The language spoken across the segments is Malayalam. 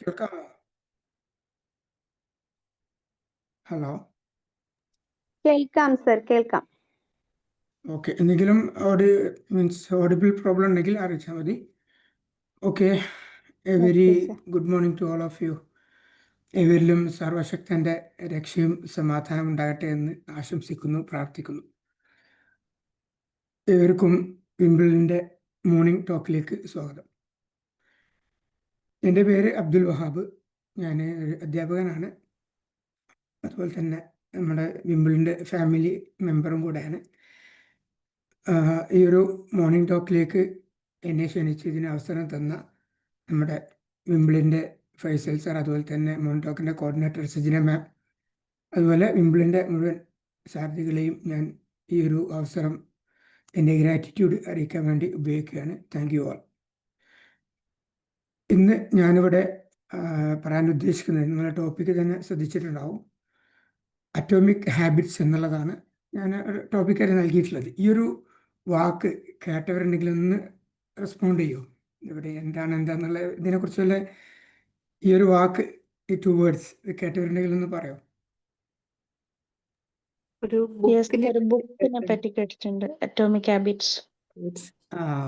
കേൾക്കാമോ? ഹലോ. കേൾക്കാം സർ, കേൾക്കാം. ഓക്കെ, എന്തെങ്കിലും ഓഡിബിൾ പ്രോബ്ലം ഉണ്ടെങ്കിൽ അറിയിച്ചാൽ മതി. Okay, a very good morning to all of you. എവരിലും സർവശക്തന്റെ രക്ഷയും സമാധാനം ഉണ്ടാകട്ടെ എന്ന് ആശംസിക്കുന്നു, പ്രാർത്ഥിക്കുന്നു. ഏവർക്കും വിംബിളിന്റെ മോർണിംഗ് ടോക്കിലേക്ക് സ്വാഗതം. എൻ്റെ പേര് അബ്ദുൽ വഹാബ്. ഞാൻ ഒരു അധ്യാപകനാണ്. അതുപോലെ തന്നെ നമ്മുടെ വിംബിളിന്റെ ഫാമിലി മെമ്പറും കൂടെയാണ്. ഈ ഒരു മോർണിംഗ് ടോക്കിലേക്ക് എന്നെ ക്ഷണിച്ച് ഇതിന് അവസരം തന്ന നമ്മുടെ വിംബിളിൻ്റെ ഫൈസൽ സാർ, അതുപോലെ തന്നെ മോർണിംഗ് ടോക്കിൻ്റെ കോർഡിനേറ്റർ സജിന മാം, അതുപോലെ വിംബിളിൻ്റെ മുഴുവൻ സാരഥികളെയും ഞാൻ ഈ ഒരു അവസരം എൻ്റെ ഗ്രാറ്റിറ്റ്യൂഡ് അറിയിക്കാൻ വേണ്ടി ഉപയോഗിക്കുകയാണ്. Thank you all. ഇന്ന് ഞാനിവിടെ പറയാൻ ഉദ്ദേശിക്കുന്നത്, നിങ്ങളുടെ ടോപ്പിക്ക് തന്നെ ശ്രദ്ധിച്ചിട്ടുണ്ടാവും, അറ്റോമിക് ഹാബിറ്റ്സ് എന്നുള്ളതാണ് ഞാൻ ടോപ്പിക്കായിട്ട് നൽകിയിട്ടുള്ളത്. ഈ ഒരു വാക്ക് കേട്ടവരുണ്ടെങ്കിൽ ഒന്ന് റെസ്പോണ്ട് ചെയ്യൂ. ഇവിടെ എന്താന്നുള്ള ഇതിനെക്കുറിച്ച് വല്ല ഈ ഒരു വാക്ക്, ഈ 2 വേർഡ്സ് കേട്ടവരുണ്ടെങ്കിൽ ഒന്ന് പറയോ? ഒരു ബുക്കിനെ പറ്റി കേട്ടിട്ടുണ്ട്, അറ്റോമിക് ഹാബിറ്റ്സ്.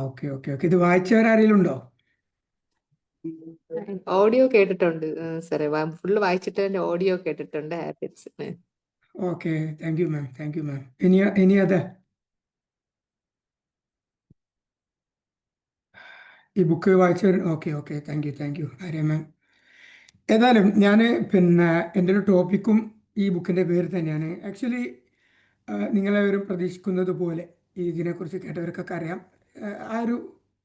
ഓക്കെ. ഇത് വായിച്ചവരാരെങ്കിലും ഉണ്ടോ? ഓഡിയോ കേട്ടിട്ടുണ്ട് സാറേ, ഫുള്ള് വായിച്ചിട്ട് തന്നെ ഓഡിയോ കേട്ടിട്ടുണ്ട് habits. Okay, thank you ma'am. ഇനി അതെ ഈ ബുക്ക് വായിച്ചവർ? Okay, thank you Arya ma'am. ഏതായാലും ഞാൻ എൻ്റെ ഒരു ടോപ്പിക്കും ഈ ബുക്കിൻ്റെ പേര് തന്നെയാണ്. ആക്ച്വലി നിങ്ങളെവരും പ്രതീക്ഷിക്കുന്നത് പോലെ ഇതിനെക്കുറിച്ച് കേട്ടവർക്കൊക്കെ അറിയാം. ആ ഒരു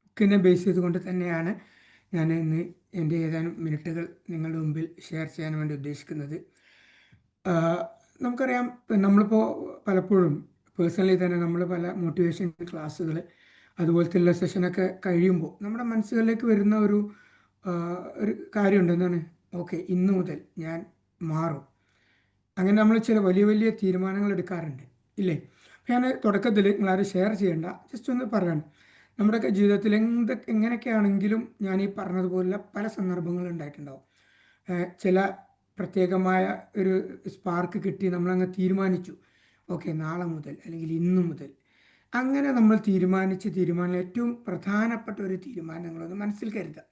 ബുക്കിനെ ബേസ് ചെയ്തുകൊണ്ട് തന്നെയാണ് ഞാൻ ഇന്ന് എൻ്റെ ഏതാനും മിനിറ്റുകൾ നിങ്ങളുടെ മുമ്പിൽ ഷെയർ ചെയ്യാൻ വേണ്ടി ഉദ്ദേശിക്കുന്നത്. നമുക്കറിയാം, നമ്മളിപ്പോൾ പലപ്പോഴും പേഴ്സണലി തന്നെ നമ്മൾ പല മോട്ടിവേഷൻ ക്ലാസ്സുകൾ അതുപോലത്തെയുള്ള സെഷനൊക്കെ കഴിയുമ്പോൾ നമ്മുടെ മനസ്സുകളിലേക്ക് വരുന്ന ഒരു കാര്യമുണ്ട്. എന്താണ്? ഓക്കെ, ഇന്നു മുതൽ ഞാൻ മാറും. അങ്ങനെ നമ്മൾ ചില വലിയ വലിയ തീരുമാനങ്ങൾ എടുക്കാറുണ്ട്, ഇല്ലേ? ഞാൻ തുടക്കത്തിൽ നിങ്ങളാരും ഷെയർ ചെയ്യേണ്ട, ജസ്റ്റ് ഒന്ന് പറയണം. നമ്മുടെയൊക്കെ ജീവിതത്തിൽ എങ്ങനെയൊക്കെയാണെങ്കിലും ഞാൻ ഈ പറഞ്ഞതുപോലുള്ള പല സന്ദർഭങ്ങളും ഉണ്ടായിട്ടുണ്ടാവും. ചില പ്രത്യേകമായ ഒരു സ്പാർക്ക് കിട്ടി, നമ്മളങ്ങ് തീരുമാനിച്ചു, ഓക്കെ നാളെ മുതൽ അല്ലെങ്കിൽ ഇന്നു മുതൽ. അങ്ങനെ നമ്മൾ തീരുമാനം ഏറ്റവും പ്രധാനപ്പെട്ട ഒരു തീരുമാനം നിങ്ങളൊന്ന് മനസ്സിൽ കരുതുക.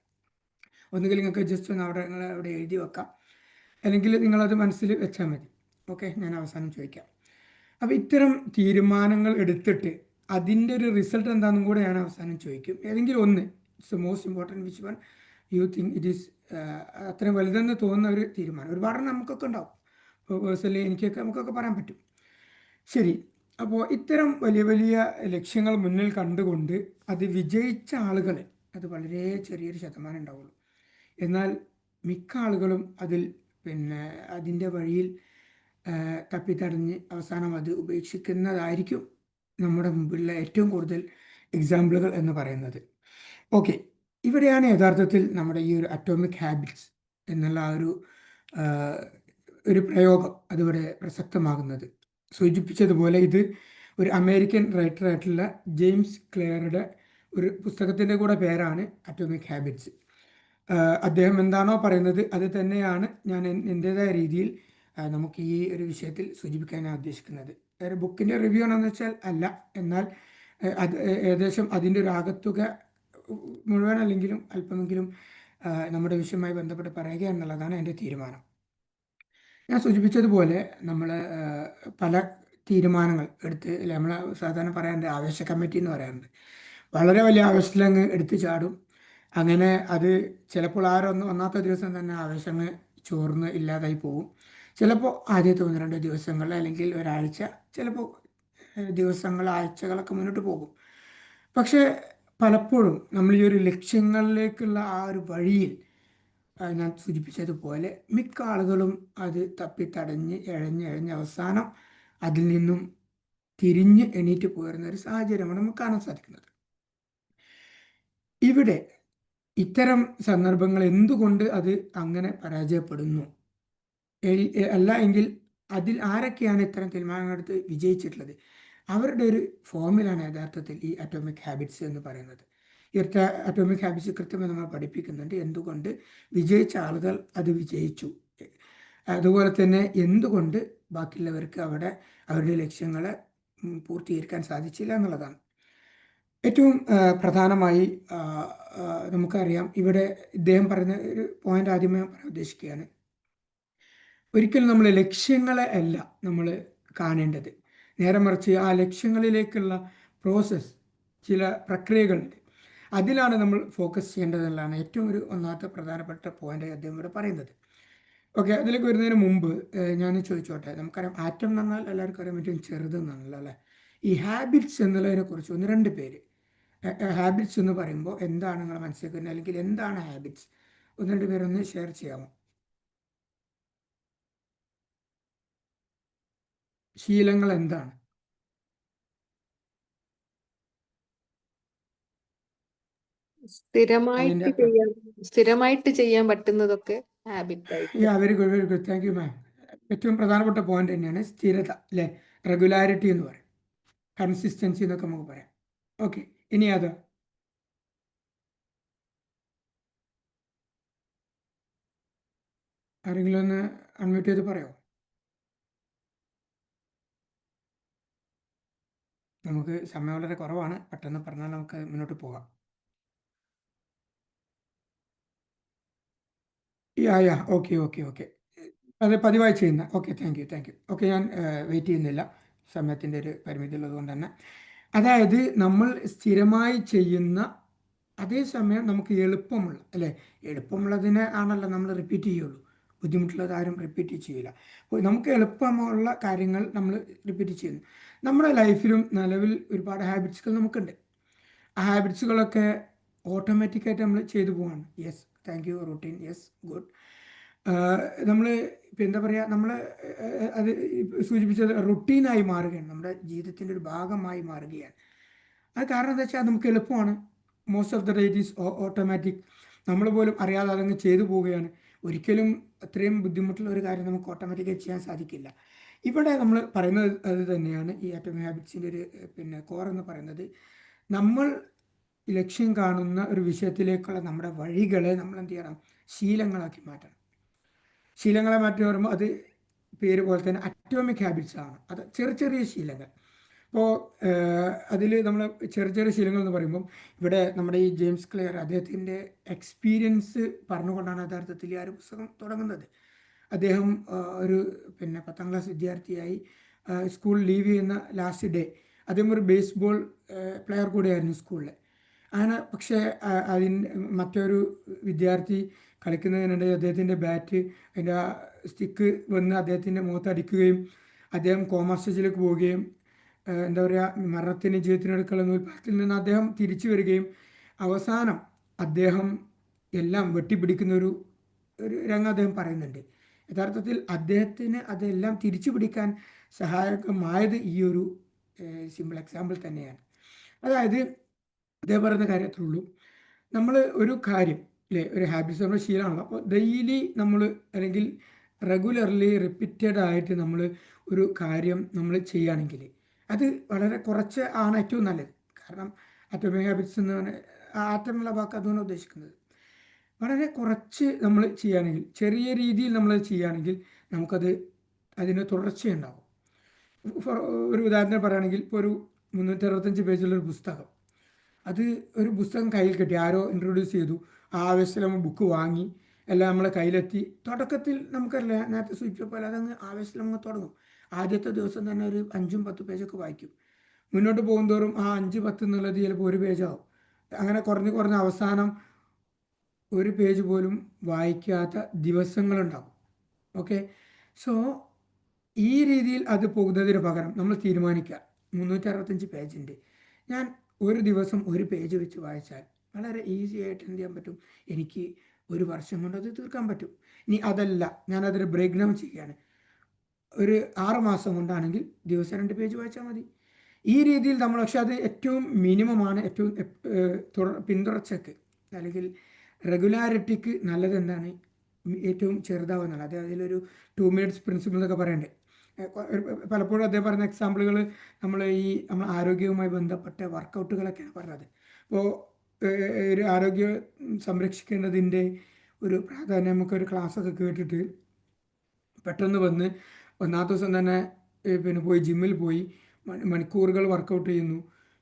ഒന്നുകിൽ നിങ്ങൾക്ക് ജസ്റ്റ് ഒന്ന് അവിടെ എഴുതി വെക്കാം, അല്ലെങ്കിൽ നിങ്ങളത് മനസ്സിൽ വെച്ചാൽ മതി. ഓക്കെ, ഞാൻ അവസാനം ചോദിക്കാം. അപ്പോൾ ഇത്തരം തീരുമാനങ്ങൾ എടുത്തിട്ട് അതിൻ്റെ ഒരു റിസൾട്ട് എന്താണെന്നും കൂടെ ഞാൻ അവസാനം ചോദിക്കും. ഏതെങ്കിലും ഒന്ന്, it's the most important, which one you think it is അത്രയും വലുതെന്ന് തോന്നുന്ന ഒരു തീരുമാനം. ഒരുപാട് നമുക്കൊക്കെ ഉണ്ടാവും. ഇപ്പോൾ പേഴ്സണലി നമുക്കൊക്കെ പറയാൻ പറ്റും. ശരി, അപ്പോൾ ഇത്തരം വലിയ വലിയ ലക്ഷ്യങ്ങൾ മുന്നിൽ കണ്ടുകൊണ്ട് അത് വിജയിച്ച ആളുകൾ അത് വളരെ ചെറിയൊരു ശതമാനം ഉണ്ടാവുള്ളൂ. എന്നാൽ മിക്ക ആളുകളും അതിൻ്റെ വഴിയിൽ തപ്പിത്തടഞ്ഞ് അവസാനം അത് ഉപേക്ഷിക്കുന്നതായിരിക്കും നമ്മുടെ മുമ്പിലുള്ള ഏറ്റവും കൂടുതൽ എക്സാമ്പിളുകൾ എന്ന് പറയുന്നത്. ഓക്കെ, ഇവിടെയാണ് യഥാർത്ഥത്തിൽ നമ്മുടെ ഈ ഒരു അറ്റോമിക് ഹാബിറ്റ്സ് എന്നുള്ള ആ ഒരു പ്രയോഗം അതിവിടെ പ്രസക്തമാകുന്നത്. സൂചിപ്പിച്ചതുപോലെ ഇത് ഒരു അമേരിക്കൻ റൈറ്ററായിട്ടുള്ള ജെയിംസ് ക്ലെയറുടെ ഒരു പുസ്തകത്തിൻ്റെ കൂടെ പേരാണ് അറ്റോമിക് ഹാബിറ്റ്സ്. അദ്ദേഹം എന്താണോ പറയുന്നത് അത് തന്നെയാണ് ഞാൻ എൻ്റേതായ രീതിയിൽ നമുക്ക് ഈ ഒരു വിഷയത്തിൽ സൂചിപ്പിക്കാനാണ് ഉദ്ദേശിക്കുന്നത്. ഒരു ബുക്കിൻ്റെ റിവ്യൂ ആണെന്ന് വെച്ചാൽ അല്ല, എന്നാൽ അത് ഏകദേശം അതിൻ്റെ ഒരു ആകത്തുക മുഴുവൻ അല്ലെങ്കിലും അല്പമെങ്കിലും നമ്മുടെ വിഷയവുമായി ബന്ധപ്പെട്ട് പറയുക എന്നുള്ളതാണ് എൻ്റെ തീരുമാനം. ഞാൻ സൂചിപ്പിച്ചതുപോലെ നമ്മൾ പല തീരുമാനങ്ങൾ എടുത്ത്, നമ്മൾ സാധാരണ പറയാറുണ്ട് ആവേശ കമ്മിറ്റി എന്ന് പറയാറുണ്ട്. വളരെ വലിയ ആവേശത്തിലങ്ങ് എടുത്തു ചാടും. അങ്ങനെ അത് ചിലപ്പോൾ ഒന്നാമത്തെ ദിവസം തന്നെ ആവേശങ്ങൾ ചോർന്ന് ഇല്ലാതായി പോകും. ചിലപ്പോൾ ആദ്യത്തെ 1-2 ദിവസങ്ങൾ അല്ലെങ്കിൽ ഒരാഴ്ച, ചിലപ്പോൾ ദിവസങ്ങൾ, ആഴ്ചകളൊക്കെ മുന്നോട്ട് പോകും. പക്ഷേ പലപ്പോഴും നമ്മൾ ഈ ഒരു ലക്ഷ്യങ്ങളിലേക്കുള്ള ആ ഒരു വഴിയിൽ ഞാൻ സൂചിപ്പിച്ചതുപോലെ മിക്ക ആളുകളും അത് തപ്പിത്തടഞ്ഞ് എഴഞ്ഞ് അവസാനം അതിൽ നിന്നും തിരിഞ്ഞ് എണീറ്റ് പോരുന്ന ഒരു സാഹചര്യമാണ് നമുക്ക് കാണാൻ സാധിക്കുന്നത്. ഇവിടെ ഇത്തരം സന്ദർഭങ്ങൾ എന്തുകൊണ്ട് അത് അങ്ങനെ പരാജയപ്പെടുന്നു, അല്ല എങ്കിൽ അതിൽ ആരൊക്കെയാണ് ഇത്തരം തീരുമാനങ്ങളെടുത്ത് വിജയിച്ചിട്ടുള്ളത്, അവരുടെ ഒരു ഫോമിലാണ് യഥാർത്ഥത്തിൽ ഈ അറ്റോമിക് ഹാബിറ്റ്സ് എന്ന് പറയുന്നത്. അറ്റോമിക് ഹാബിറ്റ്സ് കൃത്യമായി നമ്മൾ പഠിപ്പിക്കുന്നുണ്ട്. എന്തുകൊണ്ട് വിജയിച്ച ആളുകൾ അത് വിജയിച്ചു, അതുപോലെ തന്നെ എന്തുകൊണ്ട് ബാക്കിയുള്ളവർക്ക് അവരുടെ ലക്ഷ്യങ്ങളെ പൂർത്തീകരിക്കാൻ സാധിച്ചില്ല എന്നുള്ളതാണ്. ഏറ്റവും പ്രധാനമായി നമുക്കറിയാം, ഇവിടെ ഇദ്ദേഹം പറയുന്ന ഒരു പോയിന്റ് ആദ്യമേ ഞാൻ പറയാൻ ഉദ്ദേശിക്കുകയാണ്. ഒരിക്കലും നമ്മൾ ലക്ഷ്യങ്ങളെ അല്ല നമ്മൾ കാണേണ്ടത്, നേരെ മറിച്ച് ആ ലക്ഷ്യങ്ങളിലേക്കുള്ള പ്രോസസ്സ്, ചില പ്രക്രിയകളുണ്ട്, അതിലാണ് നമ്മൾ ഫോക്കസ് ചെയ്യേണ്ടതെന്നുള്ളതാണ് ഏറ്റവും ഒന്നാമത്തെ പ്രധാനപ്പെട്ട പോയിന്റ് അദ്ദേഹം ഇവിടെ പറയുന്നത്. ഓക്കെ, അതിലേക്ക് വരുന്നതിന് മുമ്പ് ഞാൻ ചോദിച്ചോട്ടെ, നമുക്കറിയാം ആറ്റം എന്ന് പറഞ്ഞാൽ എല്ലാവർക്കും അറിയാൻ പറ്റും ചെറുതെന്നാണല്ലോ അല്ലേ. ഈ ഹാബിറ്റ്സ് എന്നുള്ളതിനെ കുറിച്ച് ഒന്ന് രണ്ട് പേര്, ഹാബിറ്റ്സ് എന്ന് പറയുമ്പോൾ എന്താണ് നിങ്ങൾ മനസ്സിലാക്കുന്നത്, അല്ലെങ്കിൽ എന്താണ് ഹാബിറ്റ്സ്, ഒന്ന് രണ്ട് പേരൊന്ന് ഷെയർ ചെയ്യാമോ? ശീലങ്ങൾ എന്താണ്? സ്ഥിരമായിട്ട് ചെയ്യാൻ പറ്റുന്നതൊക്കെ ഹാബിറ്റ് ആയിട്ട്. Very good, very good, thank you മാം. ഏറ്റവും പ്രധാനപ്പെട്ട പോയിന്റ് തന്നെയാണ് സ്ഥിരത അല്ലേ, റെഗുലാരിറ്റി എന്ന് പറയും, കൺസിസ്റ്റൻസി എന്നൊക്കെ നമുക്ക് പറയാം. ഓക്കെ, ഇനി അത് ആരെങ്കിലും ഒന്ന് അൺമ്യൂട്ട് ചെയ്ത് പറയാമോ? നമുക്ക് സമയം വളരെ കുറവാണ്, പെട്ടെന്ന് പറഞ്ഞാൽ നമുക്ക് മുന്നോട്ട് പോകാം. യാ ഓക്കെ ഓക്കെ ഓക്കെ, അത് പതിവായി ചെയ്യുന്ന. Okay, thank U. ഓക്കെ, ഞാൻ വെയിറ്റ് ചെയ്യുന്നില്ല, സമയത്തിൻ്റെ ഒരു പരിമിതി ഉള്ളതുകൊണ്ട് തന്നെ. അതായത് നമ്മൾ സ്ഥിരമായി ചെയ്യുന്ന, അതേസമയം നമുക്ക് എളുപ്പമുള്ള അല്ലേ, എളുപ്പമുള്ളതിനെ ആണല്ലോ നമ്മൾ റിപ്പീറ്റ് ചെയ്യുള്ളൂ, ബുദ്ധിമുട്ടുള്ളത് ആരും റിപ്പീറ്റ് ചെയ്യില്ല. അപ്പോൾ നമുക്ക് എളുപ്പമുള്ള കാര്യങ്ങൾ നമ്മൾ റിപ്പീറ്റ് ചെയ്യുന്നു. നമ്മുടെ ലൈഫിലും നിലവിൽ ഒരുപാട് ഹാബിറ്റ്സുകൾ നമുക്കുണ്ട്. ആ ഹാബിറ്റ്സുകളൊക്കെ ഓട്ടോമാറ്റിക്കായിട്ട് നമ്മൾ ചെയ്തു പോവാണ്. Yes, thank you. Routine, yes, good. നമ്മൾ ഇപ്പം എന്താ പറയുക, നമ്മൾ അത് സൂചിപ്പിച്ചത് റുട്ടീനായി മാറുകയാണ്, നമ്മുടെ ജീവിതത്തിൻ്റെ ഒരു ഭാഗമായി മാറുകയാണ്. അത് കാരണം എന്താ വെച്ചാൽ നമുക്ക് എളുപ്പമാണ്. Most of the day it is automatic. നമ്മൾ പോലും അറിയാതെ അതങ്ങ് ചെയ്തു പോവുകയാണ്. ഒരിക്കലും അത്രയും ബുദ്ധിമുട്ടുള്ള ഒരു കാര്യം നമുക്ക് ഓട്ടോമാറ്റിക്കായി ചെയ്യാൻ സാധിക്കില്ല. ഇവിടെ നമ്മൾ പറയുന്നത് അത് തന്നെയാണ്, ഈ ആറ്റോമിക് ഹാബിറ്റ്സിൻ്റെ ഒരു കോർ എന്ന് പറയുന്നത്. നമ്മൾ ലക്ഷ്യം കാണുന്ന ഒരു വിഷയത്തിലേക്കുള്ള നമ്മുടെ വഴികളെ നമ്മൾ എന്ത് ചെയ്യണം, ശീലങ്ങളാക്കി മാറ്റണം. ശീലങ്ങളെ മാറ്റി വരുമ്പോൾ അത് പേര് പോലെ തന്നെ അറ്റോമിക് ഹാബിറ്റ്സ് ആണ്. അത് ചെറിയ ചെറിയ ശീലങ്ങൾ. അപ്പോൾ അതിൽ നമ്മൾ ചെറിയ ചെറിയ ശീലങ്ങൾ എന്ന് പറയുമ്പം, ഇവിടെ നമ്മുടെ ഈ ജെയിംസ് ക്ലിയർ അദ്ദേഹത്തിൻ്റെ എക്സ്പീരിയൻസ് പറഞ്ഞുകൊണ്ടാണ് യഥാർത്ഥത്തിൽ ആ ഒരു പുസ്തകം തുടങ്ങുന്നത്. അദ്ദേഹം ഒരു 10ാം ക്ലാസ് വിദ്യാർത്ഥിയായി സ്കൂൾ ലീവ് ചെയ്യുന്ന ലാസ്റ്റ് ഡേ, അദ്ദേഹം ഒരു ബേസ്ബോൾ പ്ലെയർ കൂടിയായിരുന്നു സ്കൂളിൽ. അങ്ങനെ പക്ഷേ മറ്റൊരു വിദ്യാർത്ഥി കളിക്കുന്നതിനിടെ അദ്ദേഹത്തിൻ്റെ ബാറ്റ്, അതിൻ്റെ ആ സ്റ്റിക്ക് വന്ന് അദ്ദേഹത്തിൻ്റെ മുഖത്ത് അടിക്കുകയും അദ്ദേഹം കോമാ സ്റ്റേജിലേക്ക് പോവുകയും, എന്താ പറയുക, മരണത്തിന് ജീവിതത്തിനടുക്കുള്ള നൂൽപ്പാലത്തിൽ നിന്ന് അദ്ദേഹം തിരിച്ചു വരികയും അവസാനം അദ്ദേഹം എല്ലാം വെട്ടിപ്പിടിക്കുന്ന ഒരു രംഗം അദ്ദേഹം പറയുന്നുണ്ട്. യഥാർത്ഥത്തിൽ അദ്ദേഹത്തിന് അതെല്ലാം തിരിച്ചു പിടിക്കാൻ സഹായകമായത് ഈ ഒരു സിമ്പിൾ എക്സാമ്പിൾ തന്നെയാണ്. അതായത് അദ്ദേഹം പറയുന്ന കാര്യത്തിലുള്ളൂ, നമ്മൾ ഒരു കാര്യം അല്ലേ, ഒരു ഹാബിറ്റ്സ് നമ്മുടെ ശീലമാണല്ലോ. അപ്പോൾ ഡെയിലി നമ്മൾ, അല്ലെങ്കിൽ റെഗുലർലി റിപ്പീറ്റഡ് ആയിട്ട് നമ്മൾ ഒരു കാര്യം നമ്മൾ ചെയ്യുകയാണെങ്കിൽ അത് വളരെ കുറച്ച് ആണ് ഏറ്റവും നല്ലത്. കാരണം അറ്റോമിക് ഹാബിറ്റ്സ് എന്ന് പറഞ്ഞാൽ ആറ്റം എന്നുള്ള വാക്ക് അതുകൊണ്ട് ഉദ്ദേശിക്കുന്നത് വളരെ കുറച്ച് നമ്മൾ ചെയ്യുകയാണെങ്കിൽ, ചെറിയ രീതിയിൽ നമ്മൾ ചെയ്യുകയാണെങ്കിൽ അതിന് തുടർച്ചയുണ്ടാകും. ഒരു ഉദാഹരണം പറയുകയാണെങ്കിൽ, ഇപ്പോൾ ഒരു 365 പേജുള്ളൊരു പുസ്തകം, അത് ഒരു പുസ്തകം കയ്യിൽ കിട്ടി, ആരോ ഇൻട്രൊഡ്യൂസ് ചെയ്തു, ആ ആവേശത്തിൽ നമ്മൾ ബുക്ക് വാങ്ങി, എല്ലാം നമ്മളെ കയ്യിലെത്തി. തുടക്കത്തിൽ നമുക്കറിയാം, നേരത്തെ സൂചിപ്പിച്ചപ്പോൾ അതങ്ങ് ആവേശത്തിൽ നമ്മൾ തുടങ്ങും. ആദ്യത്തെ ദിവസം തന്നെ ഒരു 5-10 പേജൊക്കെ വായിക്കും. മുന്നോട്ട് പോകുന്തോറും ആ 5-10 എന്നുള്ളത് ചിലപ്പോൾ 1 പേജാവും. അങ്ങനെ കുറഞ്ഞ് അവസാനം 1 പേജ് പോലും വായിക്കാത്ത ദിവസങ്ങളുണ്ടാകും. ഓക്കെ, സോ ഈ രീതിയിൽ അത് പോകുന്നതിന് പകരം നമ്മൾ തീരുമാനിക്കുക, 365 പേജുണ്ട്, ഞാൻ ഒരു ദിവസം 1 പേജ് വെച്ച് വായിച്ചാൽ വളരെ ഈസി ആയിട്ട് എന്ത് ചെയ്യാൻ പറ്റും, എനിക്ക് 1 വർഷം കൊണ്ട് അത് തീർക്കാൻ പറ്റും. ഇനി അതല്ല, ഞാനതൊരു ബ്രേക്ക് ഡൗൺ ചെയ്യുകയാണ്, ഒരു 6 മാസം കൊണ്ടാണെങ്കിൽ ദിവസം 2 പേജ് വായിച്ചാൽ മതി. ഈ രീതിയിൽ നമ്മൾ, പക്ഷെ അത് ഏറ്റവും മിനിമമാണ്, ഏറ്റവും പിന്തുടർച്ചയ്ക്ക് അല്ലെങ്കിൽ റെഗുലാരിറ്റിക്ക് നല്ലത് എന്താണ്, ഏറ്റവും ചെറുതാവുന്നതാണ്. അത് അതിലൊരു 2 മിനിറ്റ്സ് പ്രിൻസിപ്പിൾ എന്നൊക്കെ പറയണ്ടേ. പലപ്പോഴും അദ്ദേഹം പറയുന്ന എക്സാമ്പിളുകൾ നമ്മൾ ആരോഗ്യവുമായി ബന്ധപ്പെട്ട വർക്കൗട്ടുകളൊക്കെയാണ് പറഞ്ഞത്. അപ്പോൾ ഒരു ആരോഗ്യം സംരക്ഷിക്കേണ്ടതിൻ്റെ ഒരു പ്രാധാന്യം നമുക്കൊരു ക്ലാസ്സൊക്കെ കേട്ടിട്ട് പെട്ടെന്ന് വന്ന് ഒന്നാമത്തെ ദിവസം തന്നെ പിന്നെ പോയി ജിമ്മിൽ പോയി മണിക്കൂറുകൾ വർക്കൗട്ട് ചെയ്യുന്നു.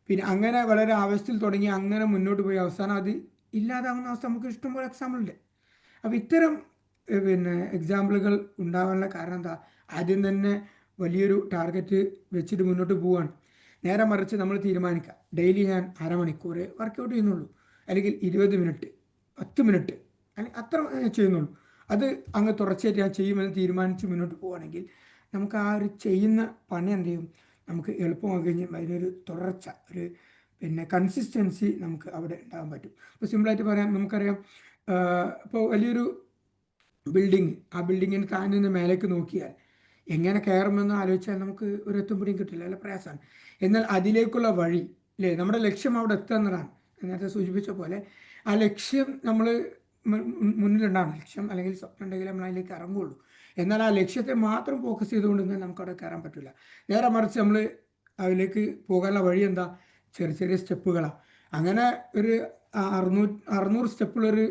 പിന്നെ അങ്ങനെ വളരെ ആവശ്യത്തിൽ തുടങ്ങി അങ്ങനെ മുന്നോട്ട് പോയി അവസാനം അത് ഇല്ലാതാവുന്ന അവസ്ഥ നമുക്ക് ഇഷ്ടംപോലെ എക്സാമ്പിളുണ്ട്. അപ്പോൾ ഇത്തരം പിന്നെ എക്സാമ്പിളുകൾ ഉണ്ടാകാനുള്ള കാരണം എന്താ? ആദ്യം തന്നെ വലിയൊരു ടാർഗറ്റ് വെച്ചിട്ട് മുന്നോട്ട് പോവുകയാണ്. നേരെ മറിച്ച് നമ്മൾ തീരുമാനിക്കുക, ഡെയിലി ഞാൻ അരമണിക്കൂർ വർക്കൗട്ട് ചെയ്യുന്നുള്ളൂ, അല്ലെങ്കിൽ 20 മിനിറ്റ്, 10 മിനിറ്റ്, അല്ലെങ്കിൽ അത്ര ചെയ്യുന്നുള്ളൂ, അത് അങ്ങ് തുടർച്ചയായിട്ട് ഞാൻ ചെയ്യുമെന്ന് തീരുമാനിച്ച് മുന്നോട്ട് പോവുകയാണെങ്കിൽ നമുക്ക് ആ ഒരു ചെയ്യുന്ന പണി എന്ത് ചെയ്യും, നമുക്ക് എളുപ്പമാക്കി കഴിഞ്ഞാൽ അതിനൊരു തുടർച്ച, ഒരു പിന്നെ കൺസിസ്റ്റൻസി നമുക്ക് അവിടെ ഉണ്ടാകാൻ പറ്റും. ഇപ്പോൾ സിമ്പിളായിട്ട് പറയാം, നമുക്കറിയാം ഇപ്പോൾ വലിയൊരു ബിൽഡിങ്, ആ ബിൽഡിങ്ങിന് താഴെ നിന്ന് മേലേക്ക് നോക്കിയാൽ എങ്ങനെ കയറുമെന്ന് ആലോചിച്ചാൽ നമുക്ക് ഒരു എത്തുപിടിയും കിട്ടില്ല, അല്ല പ്രയാസമാണ്. എന്നാൽ അതിലേക്കുള്ള വഴി അല്ലേ, നമ്മുടെ ലക്ഷ്യം അവിടെ എത്തുക എന്നതാണ്. നേരത്തെ സൂചിപ്പിച്ച പോലെ ആ ലക്ഷ്യം നമ്മൾ മുന്നിലുണ്ടാണ്. ലക്ഷ്യം അല്ലെങ്കിൽ സ്വപ്നം ഉണ്ടെങ്കിൽ നമ്മൾ അതിലേക്ക് ഇറങ്ങുള്ളൂ. എന്നാൽ ആ ലക്ഷ്യത്തെ മാത്രം ഫോക്കസ് ചെയ്തുകൊണ്ട് തന്നെ നമുക്ക് അവിടെ കയറാൻ പറ്റില്ല. നേരെ മറിച്ച് നമ്മൾ അതിലേക്ക് പോകാനുള്ള വഴി എന്താ? ചെറിയ ചെറിയ സ്റ്റെപ്പുകളാണ്. അങ്ങനെ ഒരു 600 സ്റ്റെപ്പുള്ളൊരു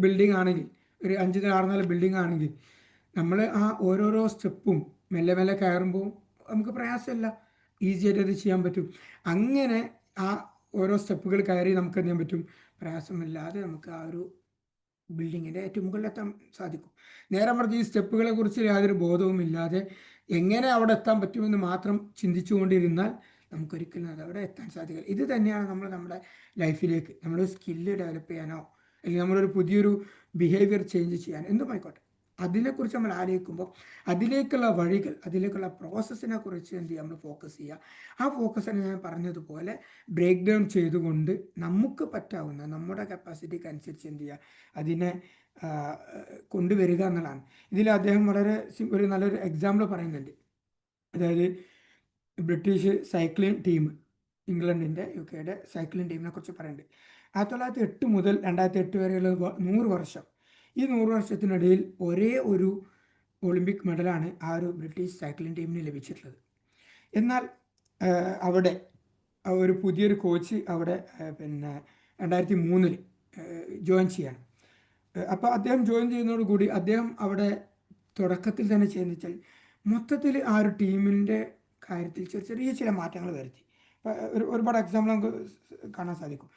ബിൽഡിംഗ് ആണെങ്കിൽ, ഒരു 5 നില 6 നില ബിൽഡിംഗ് ആണെങ്കിൽ നമ്മൾ ആ ഓരോരോ സ്റ്റെപ്പും മെല്ലെ മെല്ലെ കയറുമ്പോൾ നമുക്ക് പ്രയാസമില്ല, ഈസി ആയിട്ട് അത് ചെയ്യാൻ പറ്റും. അങ്ങനെ ആ ഓരോ സ്റ്റെപ്പുകൾ കയറി നമുക്ക് എന്ത് ചെയ്യാൻ പറ്റും? പ്രയാസമില്ലാതെ നമുക്ക് ആ ഒരു ബിൽഡിങ്ങിൻ്റെ ഏറ്റവും മുകളിലെത്താൻ സാധിക്കും. നേരെ മറിച്ച് ഈ സ്റ്റെപ്പുകളെ കുറിച്ച് യാതൊരു ബോധവും ഇല്ലാതെ എങ്ങനെ അവിടെ എത്താൻ പറ്റുമെന്ന് മാത്രം ചിന്തിച്ചുകൊണ്ടിരുന്നാൽ നമുക്കൊരിക്കലും അത് അവിടെ എത്താൻ സാധിക്കില്ല. ഇത് തന്നെയാണ് നമ്മൾ നമ്മുടെ ലൈഫിലേക്ക്, നമ്മുടെ സ്കില്ല് ഡെവലപ്പ് ചെയ്യാനോ അല്ലെങ്കിൽ നമ്മളൊരു പുതിയൊരു ബിഹേവിയർ ചേഞ്ച് ചെയ്യാൻ എന്തുമായിക്കോട്ടെ, അതിനെക്കുറിച്ച് നമ്മൾ ആലോചിക്കുമ്പോൾ അതിലേക്കുള്ള വഴികൾ, അതിലേക്കുള്ള പ്രോസസ്സിനെ കുറിച്ച് എന്ത് ചെയ്യുക, നമ്മൾ ഫോക്കസ് ചെയ്യുക. ആ ഫോക്കസിനെ ഞാൻ പറഞ്ഞതുപോലെ ബ്രേക്ക് ഡൗൺ ചെയ്തുകൊണ്ട് നമുക്ക് പറ്റാവുന്ന നമ്മുടെ കപ്പാസിറ്റിക്ക് അനുസരിച്ച് എന്ത് ചെയ്യുക, അതിനെ കൊണ്ടുവരിക എന്നുള്ളതാണ്. ഇതിൽ അദ്ദേഹം വളരെ ഒരു നല്ലൊരു എക്സാമ്പിൾ പറയുന്നുണ്ട്. അതായത് ബ്രിട്ടീഷ് സൈക്ലിംഗ് ടീം, ഇംഗ്ലണ്ടിൻ്റെ UK സൈക്ലിംഗ് ടീമിനെ കുറിച്ച് പറയുന്നുണ്ട്. 1908 മുതൽ 2008 വരെയുള്ള 100 വർഷം, ഈ 100 വർഷത്തിനിടയിൽ ഒരേ ഒരു ഒളിമ്പിക് മെഡലാണ് ആ ഒരു ബ്രിട്ടീഷ് സൈക്ലിംഗ് ടീമിന് ലഭിച്ചിട്ടുള്ളത്. എന്നാൽ അവിടെ ഒരു പുതിയൊരു കോച്ച് അവിടെ പിന്നെ 2003 ജോയിൻ ചെയ്യാണ്. അപ്പോൾ അദ്ദേഹം ജോയിൻ ചെയ്യുന്നതോടുകൂടി അദ്ദേഹം അവിടെ തുടക്കത്തിൽ തന്നെ ചെയ്യുന്നത് വെച്ചാൽ മൊത്തത്തിൽ ആ ഒരു ടീമിൻ്റെ കാര്യത്തിൽ ചെറിയ ചില മാറ്റങ്ങൾ വരുത്തി. ഒരുപാട് എക്സാമ്പിൾ നമുക്ക് കാണാൻ സാധിക്കും.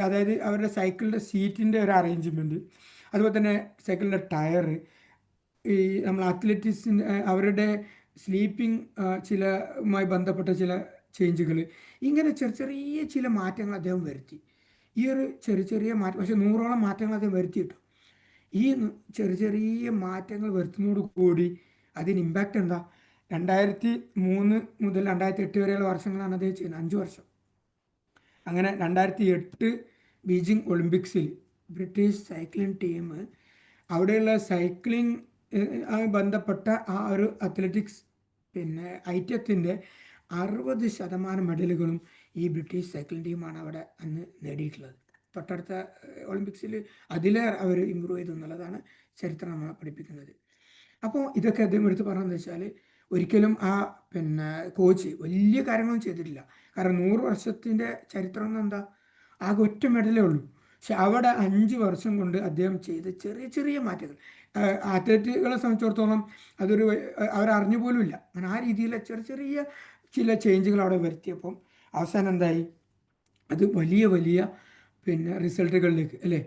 അതായത് അവരുടെ സൈക്കിളിൻ്റെ സീറ്റിൻ്റെ ഒരു അറേഞ്ച്മെൻറ്റ്, അതുപോലെ തന്നെ സൈക്കിളിൻ്റെ ടയറ്, ഈ നമ്മൾ അത്ലറ്റിക്സിൻ്റെ അവരുടെ സ്ലീപ്പിംഗ് ചിലമായി ബന്ധപ്പെട്ട ചില ചേഞ്ചുകൾ, ഇങ്ങനെ ചെറിയ ചില മാറ്റങ്ങൾ അദ്ദേഹം വരുത്തി. ഈ ഒരു ചെറിയ മാറ്റം, പക്ഷേ 100ഓളം മാറ്റങ്ങൾ അദ്ദേഹം വരുത്തിയിട്ടു. ഈ ചെറിയ മാറ്റങ്ങൾ വരുത്തുന്നതോട് കൂടി അതിന് ഇമ്പാക്റ്റ് എന്താ? 2003 മുതൽ 2008 വരെയുള്ള വർഷങ്ങളാണ് അദ്ദേഹം ചെയ്യുന്നത്, 5 വർഷം. അങ്ങനെ 2008 ബീജിംഗ് ഒളിമ്പിക്സിൽ ബ്രിട്ടീഷ് സൈക്ലിംഗ് ടീം അവിടെയുള്ള സൈക്ലിംഗ് ബന്ധപ്പെട്ട ആ ഒരു അത്ലറ്റിക്സ് പിന്നെ ഐറ്റത്തിൻ്റെ 60% മെഡലുകളും ഈ ബ്രിട്ടീഷ് സൈക്ലിംഗ് ടീമാണ് അവിടെ അന്ന് നേടിയിട്ടുള്ളത്. തൊട്ടടുത്ത ഒളിമ്പിക്സിൽ അതിലേറെ അവർ ഇമ്പ്രൂവ് ചെയ്തു എന്നുള്ളതാണ് ചരിത്രം നമ്മളെ പഠിപ്പിക്കുന്നത്. അപ്പോൾ ഇതൊക്കെ അദ്ദേഹം എടുത്ത് പറഞ്ഞതെന്ന് വെച്ചാൽ ഒരിക്കലും ആ പിന്നെ കോച്ച് വലിയ കാര്യങ്ങളൊന്നും ചെയ്തിട്ടില്ല. കാരണം 100 വർഷത്തിൻ്റെ ചരിത്രം എന്നെന്താ, ആകെ ഒറ്റ മെഡലേ ഉള്ളൂ. പക്ഷെ അവിടെ 5 വർഷം കൊണ്ട് അദ്ദേഹം ചെയ്ത ചെറിയ മാറ്റങ്ങൾ അത്ലറ്റുകളെ സംബന്ധിച്ചിടത്തോളം അതൊരു അവരറിഞ്ഞു പോലുമില്ല. അങ്ങനെ ആ രീതിയിലെ ചെറിയ ചില ചേഞ്ചുകൾ അവിടെ വരുത്തിയപ്പം അവസാനം എന്തായി, അത് വലിയ പിന്നെ റിസൾട്ടുകളിലേക്ക് അല്ലേ.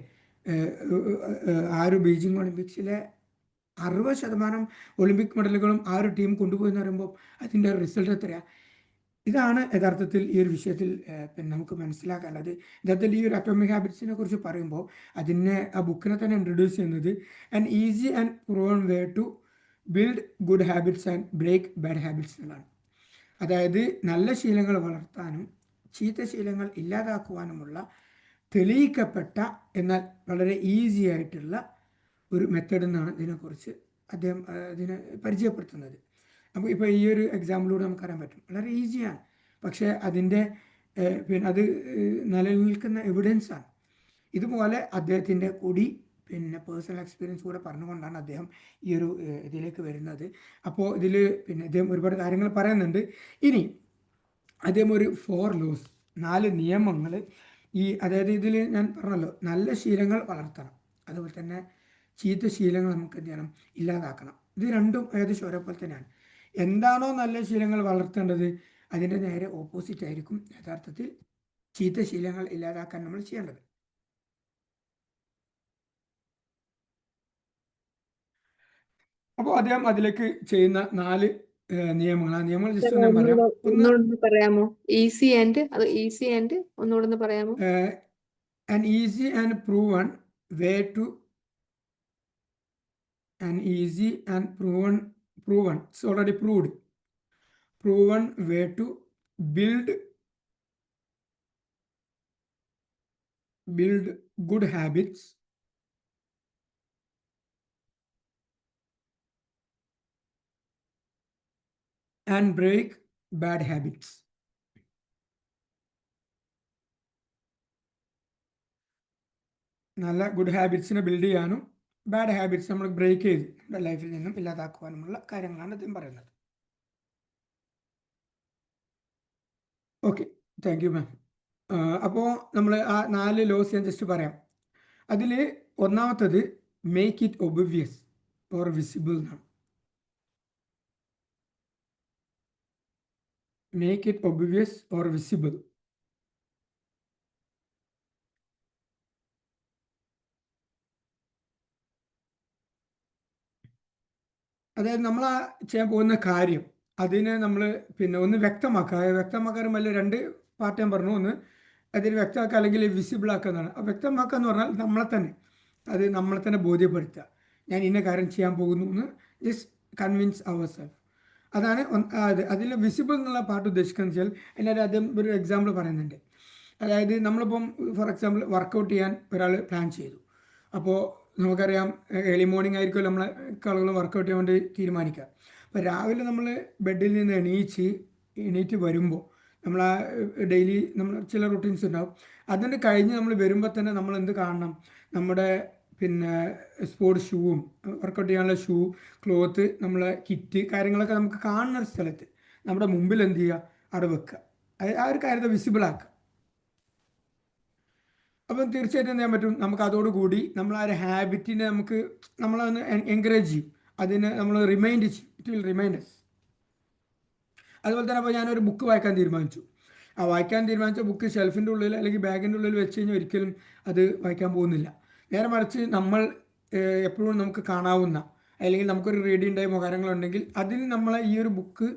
ആ ഒരു ബീജിംഗ് ഒളിമ്പിക്സിലെ 60% ഒളിമ്പിക് മെഡലുകളും ആ ഒരു ടീം കൊണ്ടുപോയി എന്ന് പറയുമ്പോൾ അതിൻ്റെ റിസൾട്ട് എത്രയാണ്? ഇതാണ് യഥാർത്ഥത്തിൽ ഈ ഒരു വിഷയത്തിൽ പിന്നെ നമുക്ക് മനസ്സിലാക്കാനുള്ളത്. യഥാർത്ഥത്തിൽ ഈ ഒരു അറ്റോമിക് ഹാബിറ്റ്സിനെ കുറിച്ച് പറയുമ്പോൾ അതിനെ ആ ബുക്കിനെ തന്നെ ഇൻട്രൊഡ്യൂസ് ചെയ്യുന്നത് an easy and proven way to build good habits and break bad habits എന്നാണ്. അതായത് നല്ല ശീലങ്ങൾ വളർത്താനും ചീത്ത ശീലങ്ങൾ ഇല്ലാതാക്കുവാനുമുള്ള തെളിയിക്കപ്പെട്ട എന്നാൽ വളരെ ഈസി ആയിട്ടുള്ള ഒരു മെത്തേഡ് എന്നാണ് ഇതിനെക്കുറിച്ച് അദ്ദേഹം ഇതിനെ പരിചയപ്പെടുത്തുന്നത്. അപ്പോൾ ഇപ്പോൾ ഈ ഒരു എക്സാമ്പിളിലൂടെ നമുക്കറിയാൻ പറ്റും, വളരെ ഈസിയാണ്, പക്ഷേ അതിൻ്റെ പിന്നെ അത് നിലനിൽക്കുന്ന എവിഡൻസാണ്. ഇതുപോലെ അദ്ദേഹത്തിൻ്റെ കൂടി പിന്നെ പേഴ്സണൽ എക്സ്പീരിയൻസ് കൂടെ പറഞ്ഞുകൊണ്ടാണ് അദ്ദേഹം ഈ ഒരു ഇതിലേക്ക് വരുന്നത്. അപ്പോൾ ഇതിൽ പിന്നെ അദ്ദേഹം ഒരുപാട് കാര്യങ്ങൾ പറയുന്നുണ്ട്. ഇനി അദ്ദേഹം ഒരു 4 laws 4 നിയമങ്ങൾ അതായത് ഇതിൽ ഞാൻ പറഞ്ഞല്ലോ, നല്ല ശീലങ്ങൾ വളർത്തണം, അതുപോലെ തന്നെ ചീത്ത ശീലങ്ങൾ നമുക്ക് എന്ത് ചെയ്യണം, ഇല്ലാതാക്കണം. ഇത് രണ്ടും ഏകദേശം ഒരേപോലെ തന്നെയാണ്. എന്താണോ നല്ല ശീലങ്ങൾ വളർത്തേണ്ടത്, അതിൻ്റെ നേരെ ഓപ്പോസിറ്റ് ആയിരിക്കും യഥാർത്ഥത്തിൽ ചീത്ത ശീലങ്ങൾ ഇല്ലാതാക്കാൻ നമ്മൾ ചെയ്യേണ്ടത്. അപ്പോൾ അദ്ദേഹം അതിലേക്ക് ചെയ്യുന്ന 4 നിയമങ്ങൾ, ആ നിയമങ്ങൾ ജസ്റ്റ് ഞാൻ പറയാം. ഒന്നുകൂടെ പറയാമോ? ഈസി ആൻഡ് ഒന്നുകൂടെ പറയാമോ? An easy and proven way to an easy and proven it's already proven way to build good habits and break bad habits. നല്ല ഗുഡ് ഹാബിറ്റ്സിനെ ബിൽഡ് ചെയ്യാനും ബാഡ് ഹാബിറ്റ്സ് നമ്മൾ ബ്രേക്ക് ചെയ്ത് നമ്മുടെ ലൈഫിൽ നിന്നും ഇല്ലാതാക്കുവാനുമുള്ള കാര്യങ്ങളാണ് അദ്ദേഹം പറയുന്നത്. ഓക്കെ, താങ്ക് യു മാം. അപ്പോൾ നമ്മൾ ആ 4 ലോസ് ഞാൻ ജസ്റ്റ് പറയാം. അതിൽ ഒന്നാമത്തത് make it obvious or visible എന്നാണ്. Make it obvious or visible. അതായത് നമ്മൾ ആ ചെയ്യാൻ പോകുന്ന കാര്യം അതിനെ നമ്മൾ പിന്നെ ഒന്ന് വ്യക്തമാക്കാൻ വലിയ 2 പാർട്ട് ഞാൻ പറഞ്ഞു. ഒന്ന് അതിന് വ്യക്തമാക്കുക, അല്ലെങ്കിൽ വിസിബിൾ ആക്കുക എന്നാണ്. വ്യക്തമാക്കുക എന്ന് പറഞ്ഞാൽ നമ്മളെ തന്നെ ബോധ്യപ്പെടുത്തുക, ഞാൻ ഇന്ന കാര്യം ചെയ്യാൻ പോകുന്നു എന്ന് ജസ്റ്റ് കൺവിൻസ് അവർ സെൽഫ്. അതാണ് അതിൽ വിസിബിൾ എന്നുള്ള പാർട്ട് ഉദ്ദേശിക്കുന്നത് വെച്ചാൽ അതിനകത്ത് ആദ്യം ഒരു എക്സാമ്പിൾ പറയുന്നുണ്ട്. അതായത് നമ്മളിപ്പം ഫോർ എക്സാമ്പിൾ വർക്കൗട്ട് ചെയ്യാൻ ഒരാൾ പ്ലാൻ ചെയ്തു. അപ്പോൾ നമുക്കറിയാം ഏർലി മോർണിംഗ് ആയിരിക്കും നമ്മളെ ആളുകൾ വർക്കൗട്ട് ചെയ്യാൻ വേണ്ടി തീരുമാനിക്കുക. അപ്പോൾ രാവിലെ നമ്മൾ ബെഡിൽ നിന്ന് എണീറ്റ് വരുമ്പോൾ നമ്മൾ ആ ഡെയിലി നമ്മൾ ചില റുട്ടീൻസ് ഉണ്ടാവും. അതിന് കഴിഞ്ഞ് നമ്മൾ വരുമ്പോൾ തന്നെ നമ്മൾ എന്ത് കാണണം, നമ്മുടെ പിന്നെ സ്പോർട്സ് ഷൂവും വർക്കൗട്ട് ചെയ്യാനുള്ള ഷൂ, ക്ലോത്ത്, നമ്മളെ കിറ്റ് കാര്യങ്ങളൊക്കെ നമുക്ക് കാണുന്ന ഒരു സ്ഥലത്ത് നമ്മുടെ മുമ്പിൽ എന്ത് ചെയ്യുക, അവിടെ വെക്കുക. ആ ഒരു കാര്യത്തെ വിസിബിൾ ആക്കുക. അപ്പം തീർച്ചയായിട്ടും എന്ത് ചെയ്യാൻ പറ്റും, നമുക്ക് അതോടുകൂടി നമ്മൾ ആ ഒരു ഹാബിറ്റിനെ നമ്മളൊന്ന് എൻകറേജ് ചെയ്യും, അതിനെ നമ്മൾ റിമൈൻഡ് ചെയ്യും. It will remind us. അതുപോലെ തന്നെ അപ്പോൾ ഞാനൊരു ബുക്ക് വായിക്കാൻ തീരുമാനിച്ചു. വായിക്കാൻ തീരുമാനിച്ച ബുക്ക് ഷെൽഫിൻ്റെ ഉള്ളിൽ അല്ലെങ്കിൽ ബാഗിൻ്റെ ഉള്ളിൽ വെച്ച് കഴിഞ്ഞാൽ ഒരിക്കലും അത് വായിക്കാൻ പോകുന്നില്ല. നേരെ മറിച്ച് നമ്മൾ എപ്പോഴും നമുക്ക് കാണാവുന്ന അല്ലെങ്കിൽ നമുക്കൊരു റീഡിങ് ടൈമോ കാര്യങ്ങളുണ്ടെങ്കിൽ അതിൽ നമ്മളെ ഈ ഒരു ബുക്ക്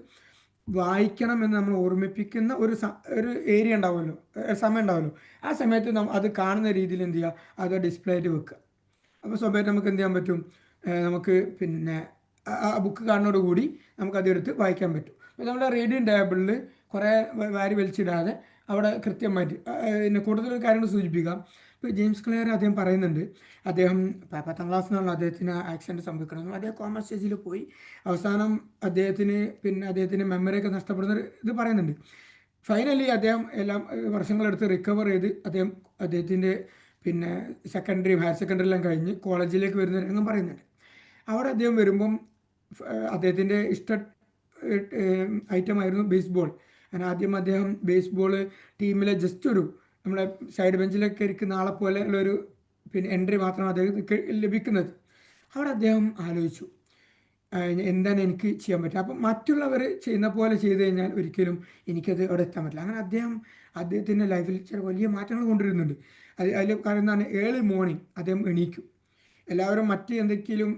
വായിക്കണം എന്ന് നമ്മൾ ഓർമ്മിപ്പിക്കുന്ന ഒരു ഏരിയ ഉണ്ടാവുമല്ലോ, സമയം ഉണ്ടാവുമല്ലോ. ആ സമയത്ത് അത് കാണുന്ന രീതിയിൽ എന്ത് ചെയ്യുക, അത് ഡിസ്പ്ലേയിൽ വെക്കുക. അപ്പോൾ സ്വാഭാവികമായിട്ട് നമുക്ക് എന്ത് ചെയ്യാൻ പറ്റും, നമുക്ക് പിന്നെ ആ ബുക്ക് കാണുന്നതോടുകൂടി നമുക്കതെടുത്ത് വായിക്കാൻ പറ്റും. അപ്പോൾ നമ്മുടെ റീഡിങ് ടേബിളിൽ കുറേ വാരി വലിച്ചിടാതെ അവിടെ കൃത്യമായിട്ട് പിന്നെ കൂടുതൽ കാര്യങ്ങൾ സൂചിപ്പിക്കാം. ഇപ്പോൾ ജെയിംസ് ക്ലിയർ അദ്ദേഹം പറയുന്നുണ്ട്, അദ്ദേഹം 10ാം ക്ലാസ്സിനാണല്ലോ അദ്ദേഹത്തിന് ആക്സിഡൻറ്റ് സംഭവിക്കണം. അദ്ദേഹം കോമ സ്റ്റേജിൽ പോയി അവസാനം അദ്ദേഹത്തിന് മെമ്മറിയൊക്കെ നഷ്ടപ്പെടുന്ന ഇത് പറയുന്നുണ്ട്. ഫൈനലി അദ്ദേഹം എല്ലാം വർഷങ്ങളെടുത്ത് റിക്കവർ ചെയ്ത് അദ്ദേഹത്തിൻ്റെ പിന്നെ ഹയർ സെക്കൻഡറി എല്ലാം കഴിഞ്ഞ് കോളേജിലേക്ക് വരുന്ന രംഗം പറയുന്നുണ്ട്. അവിടെ അദ്ദേഹം വരുമ്പം അദ്ദേഹത്തിൻ്റെ ഐറ്റമായിരുന്നു ബേസ്ബോൾ. അങ്ങനെ ആദ്യം അദ്ദേഹം ബേസ്ബോൾ ടീമിലെ ജസ്റ്റ് നമ്മളെ സൈഡ് ബെഞ്ചിലൊക്കെ ഇരിക്കുന്ന ആളെ പോലെ ഉള്ളൊരു എൻട്രി മാത്രമാണ് അദ്ദേഹത്തിന് ലഭിക്കുന്നത്. അവിടെ അദ്ദേഹം ആലോചിച്ചു, എന്താണ് എനിക്ക് ചെയ്യാൻ പറ്റുക. അപ്പം മറ്റുള്ളവർ ചെയ്യുന്ന പോലെ ചെയ്തു കഴിഞ്ഞാൽ ഒരിക്കലും എനിക്കത് അവിടെ എത്താൻ പറ്റില്ല. അങ്ങനെ അദ്ദേഹത്തിൻ്റെ ലൈഫിൽ ചില വലിയ മാറ്റങ്ങൾ കൊണ്ടുവരുന്നുണ്ട്. അതിൽ കാരണം ഏർലി മോർണിംഗ് അദ്ദേഹം എണീക്കും. എല്ലാവരും മറ്റ് എന്തെങ്കിലും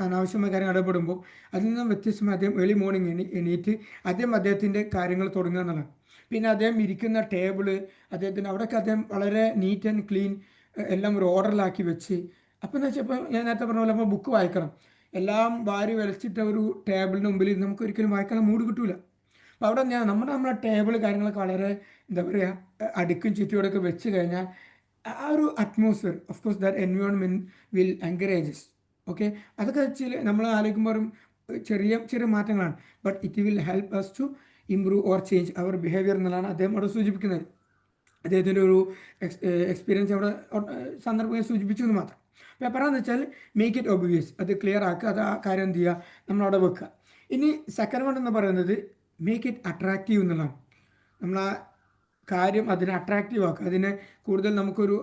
അനാവശ്യമായ കാര്യങ്ങൾ ഇടപെടുമ്പോൾ അതിൽ നിന്നും വ്യത്യസ്തമായി അദ്ദേഹം ഏർലി മോർണിംഗ് എണീറ്റ് അദ്ദേഹത്തിൻ്റെ കാര്യങ്ങൾ തുടങ്ങുക എന്നുള്ളതാണ്. പിന്നെ അദ്ദേഹം ഇരിക്കുന്ന ടേബിള് അവിടെയൊക്കെ അദ്ദേഹം വളരെ നീറ്റ് ആൻഡ് ക്ലീൻ എല്ലാം ഒരു ഓർഡറിലാക്കി വെച്ച്. അപ്പോൾ എന്ന് വെച്ചാൽ ഞാൻ നേരത്തെ പറഞ്ഞ പോലെ നമ്മൾ ബുക്ക് വായിക്കണം, എല്ലാം വാരി വലിച്ചിട്ട ഒരു ടേബിളിന് മുമ്പിൽ നമുക്ക് ഒരിക്കലും വായിക്കാൻ മൂഡ് കിട്ടൂല. അപ്പോൾ അവിടെ നമ്മളെ ടേബിൾ കാര്യങ്ങളൊക്കെ വളരെ എന്താ പറയുക അടുക്കും ചുറ്റുമൊക്കെ വെച്ച് കഴിഞ്ഞാൽ ആ ഒരു atmosphere, of course that environment will encourages. Okay, അതൊക്കെ നമ്മൾ ആലോചിക്കുമ്പോഴും ചെറിയ മാറ്റങ്ങളാണ്. But it will help us to improve or change our behaviour എന്നുള്ളതാണ് അദ്ദേഹം അവിടെ സൂചിപ്പിക്കുന്നത്. അദ്ദേഹത്തിൻ്റെ ഒരു എക്സ്പീരിയൻസ് അവിടെ സന്ദർഭം സൂചിപ്പിച്ചു എന്ന് മാത്രം. അപ്പോൾ പറയാമെന്ന് വെച്ചാൽ മേക്ക് ഇറ്റ് ഒബിവിയസ്, അത് ക്ലിയർ ആക്കുക, അത് ആ കാര്യം എന്ത് ചെയ്യുക, നമ്മളവിടെ വെക്കുക. ഇനി സെക്കൻഡ് വൺ എന്ന് പറയുന്നത് മേക്ക് ഇറ്റ് അട്രാക്റ്റീവ് എന്നുള്ളതാണ്. നമ്മൾ കാര്യം അതിനെ അട്രാക്റ്റീവ് ആക്കുക, അതിനെ കൂടുതൽ നമുക്കൊരു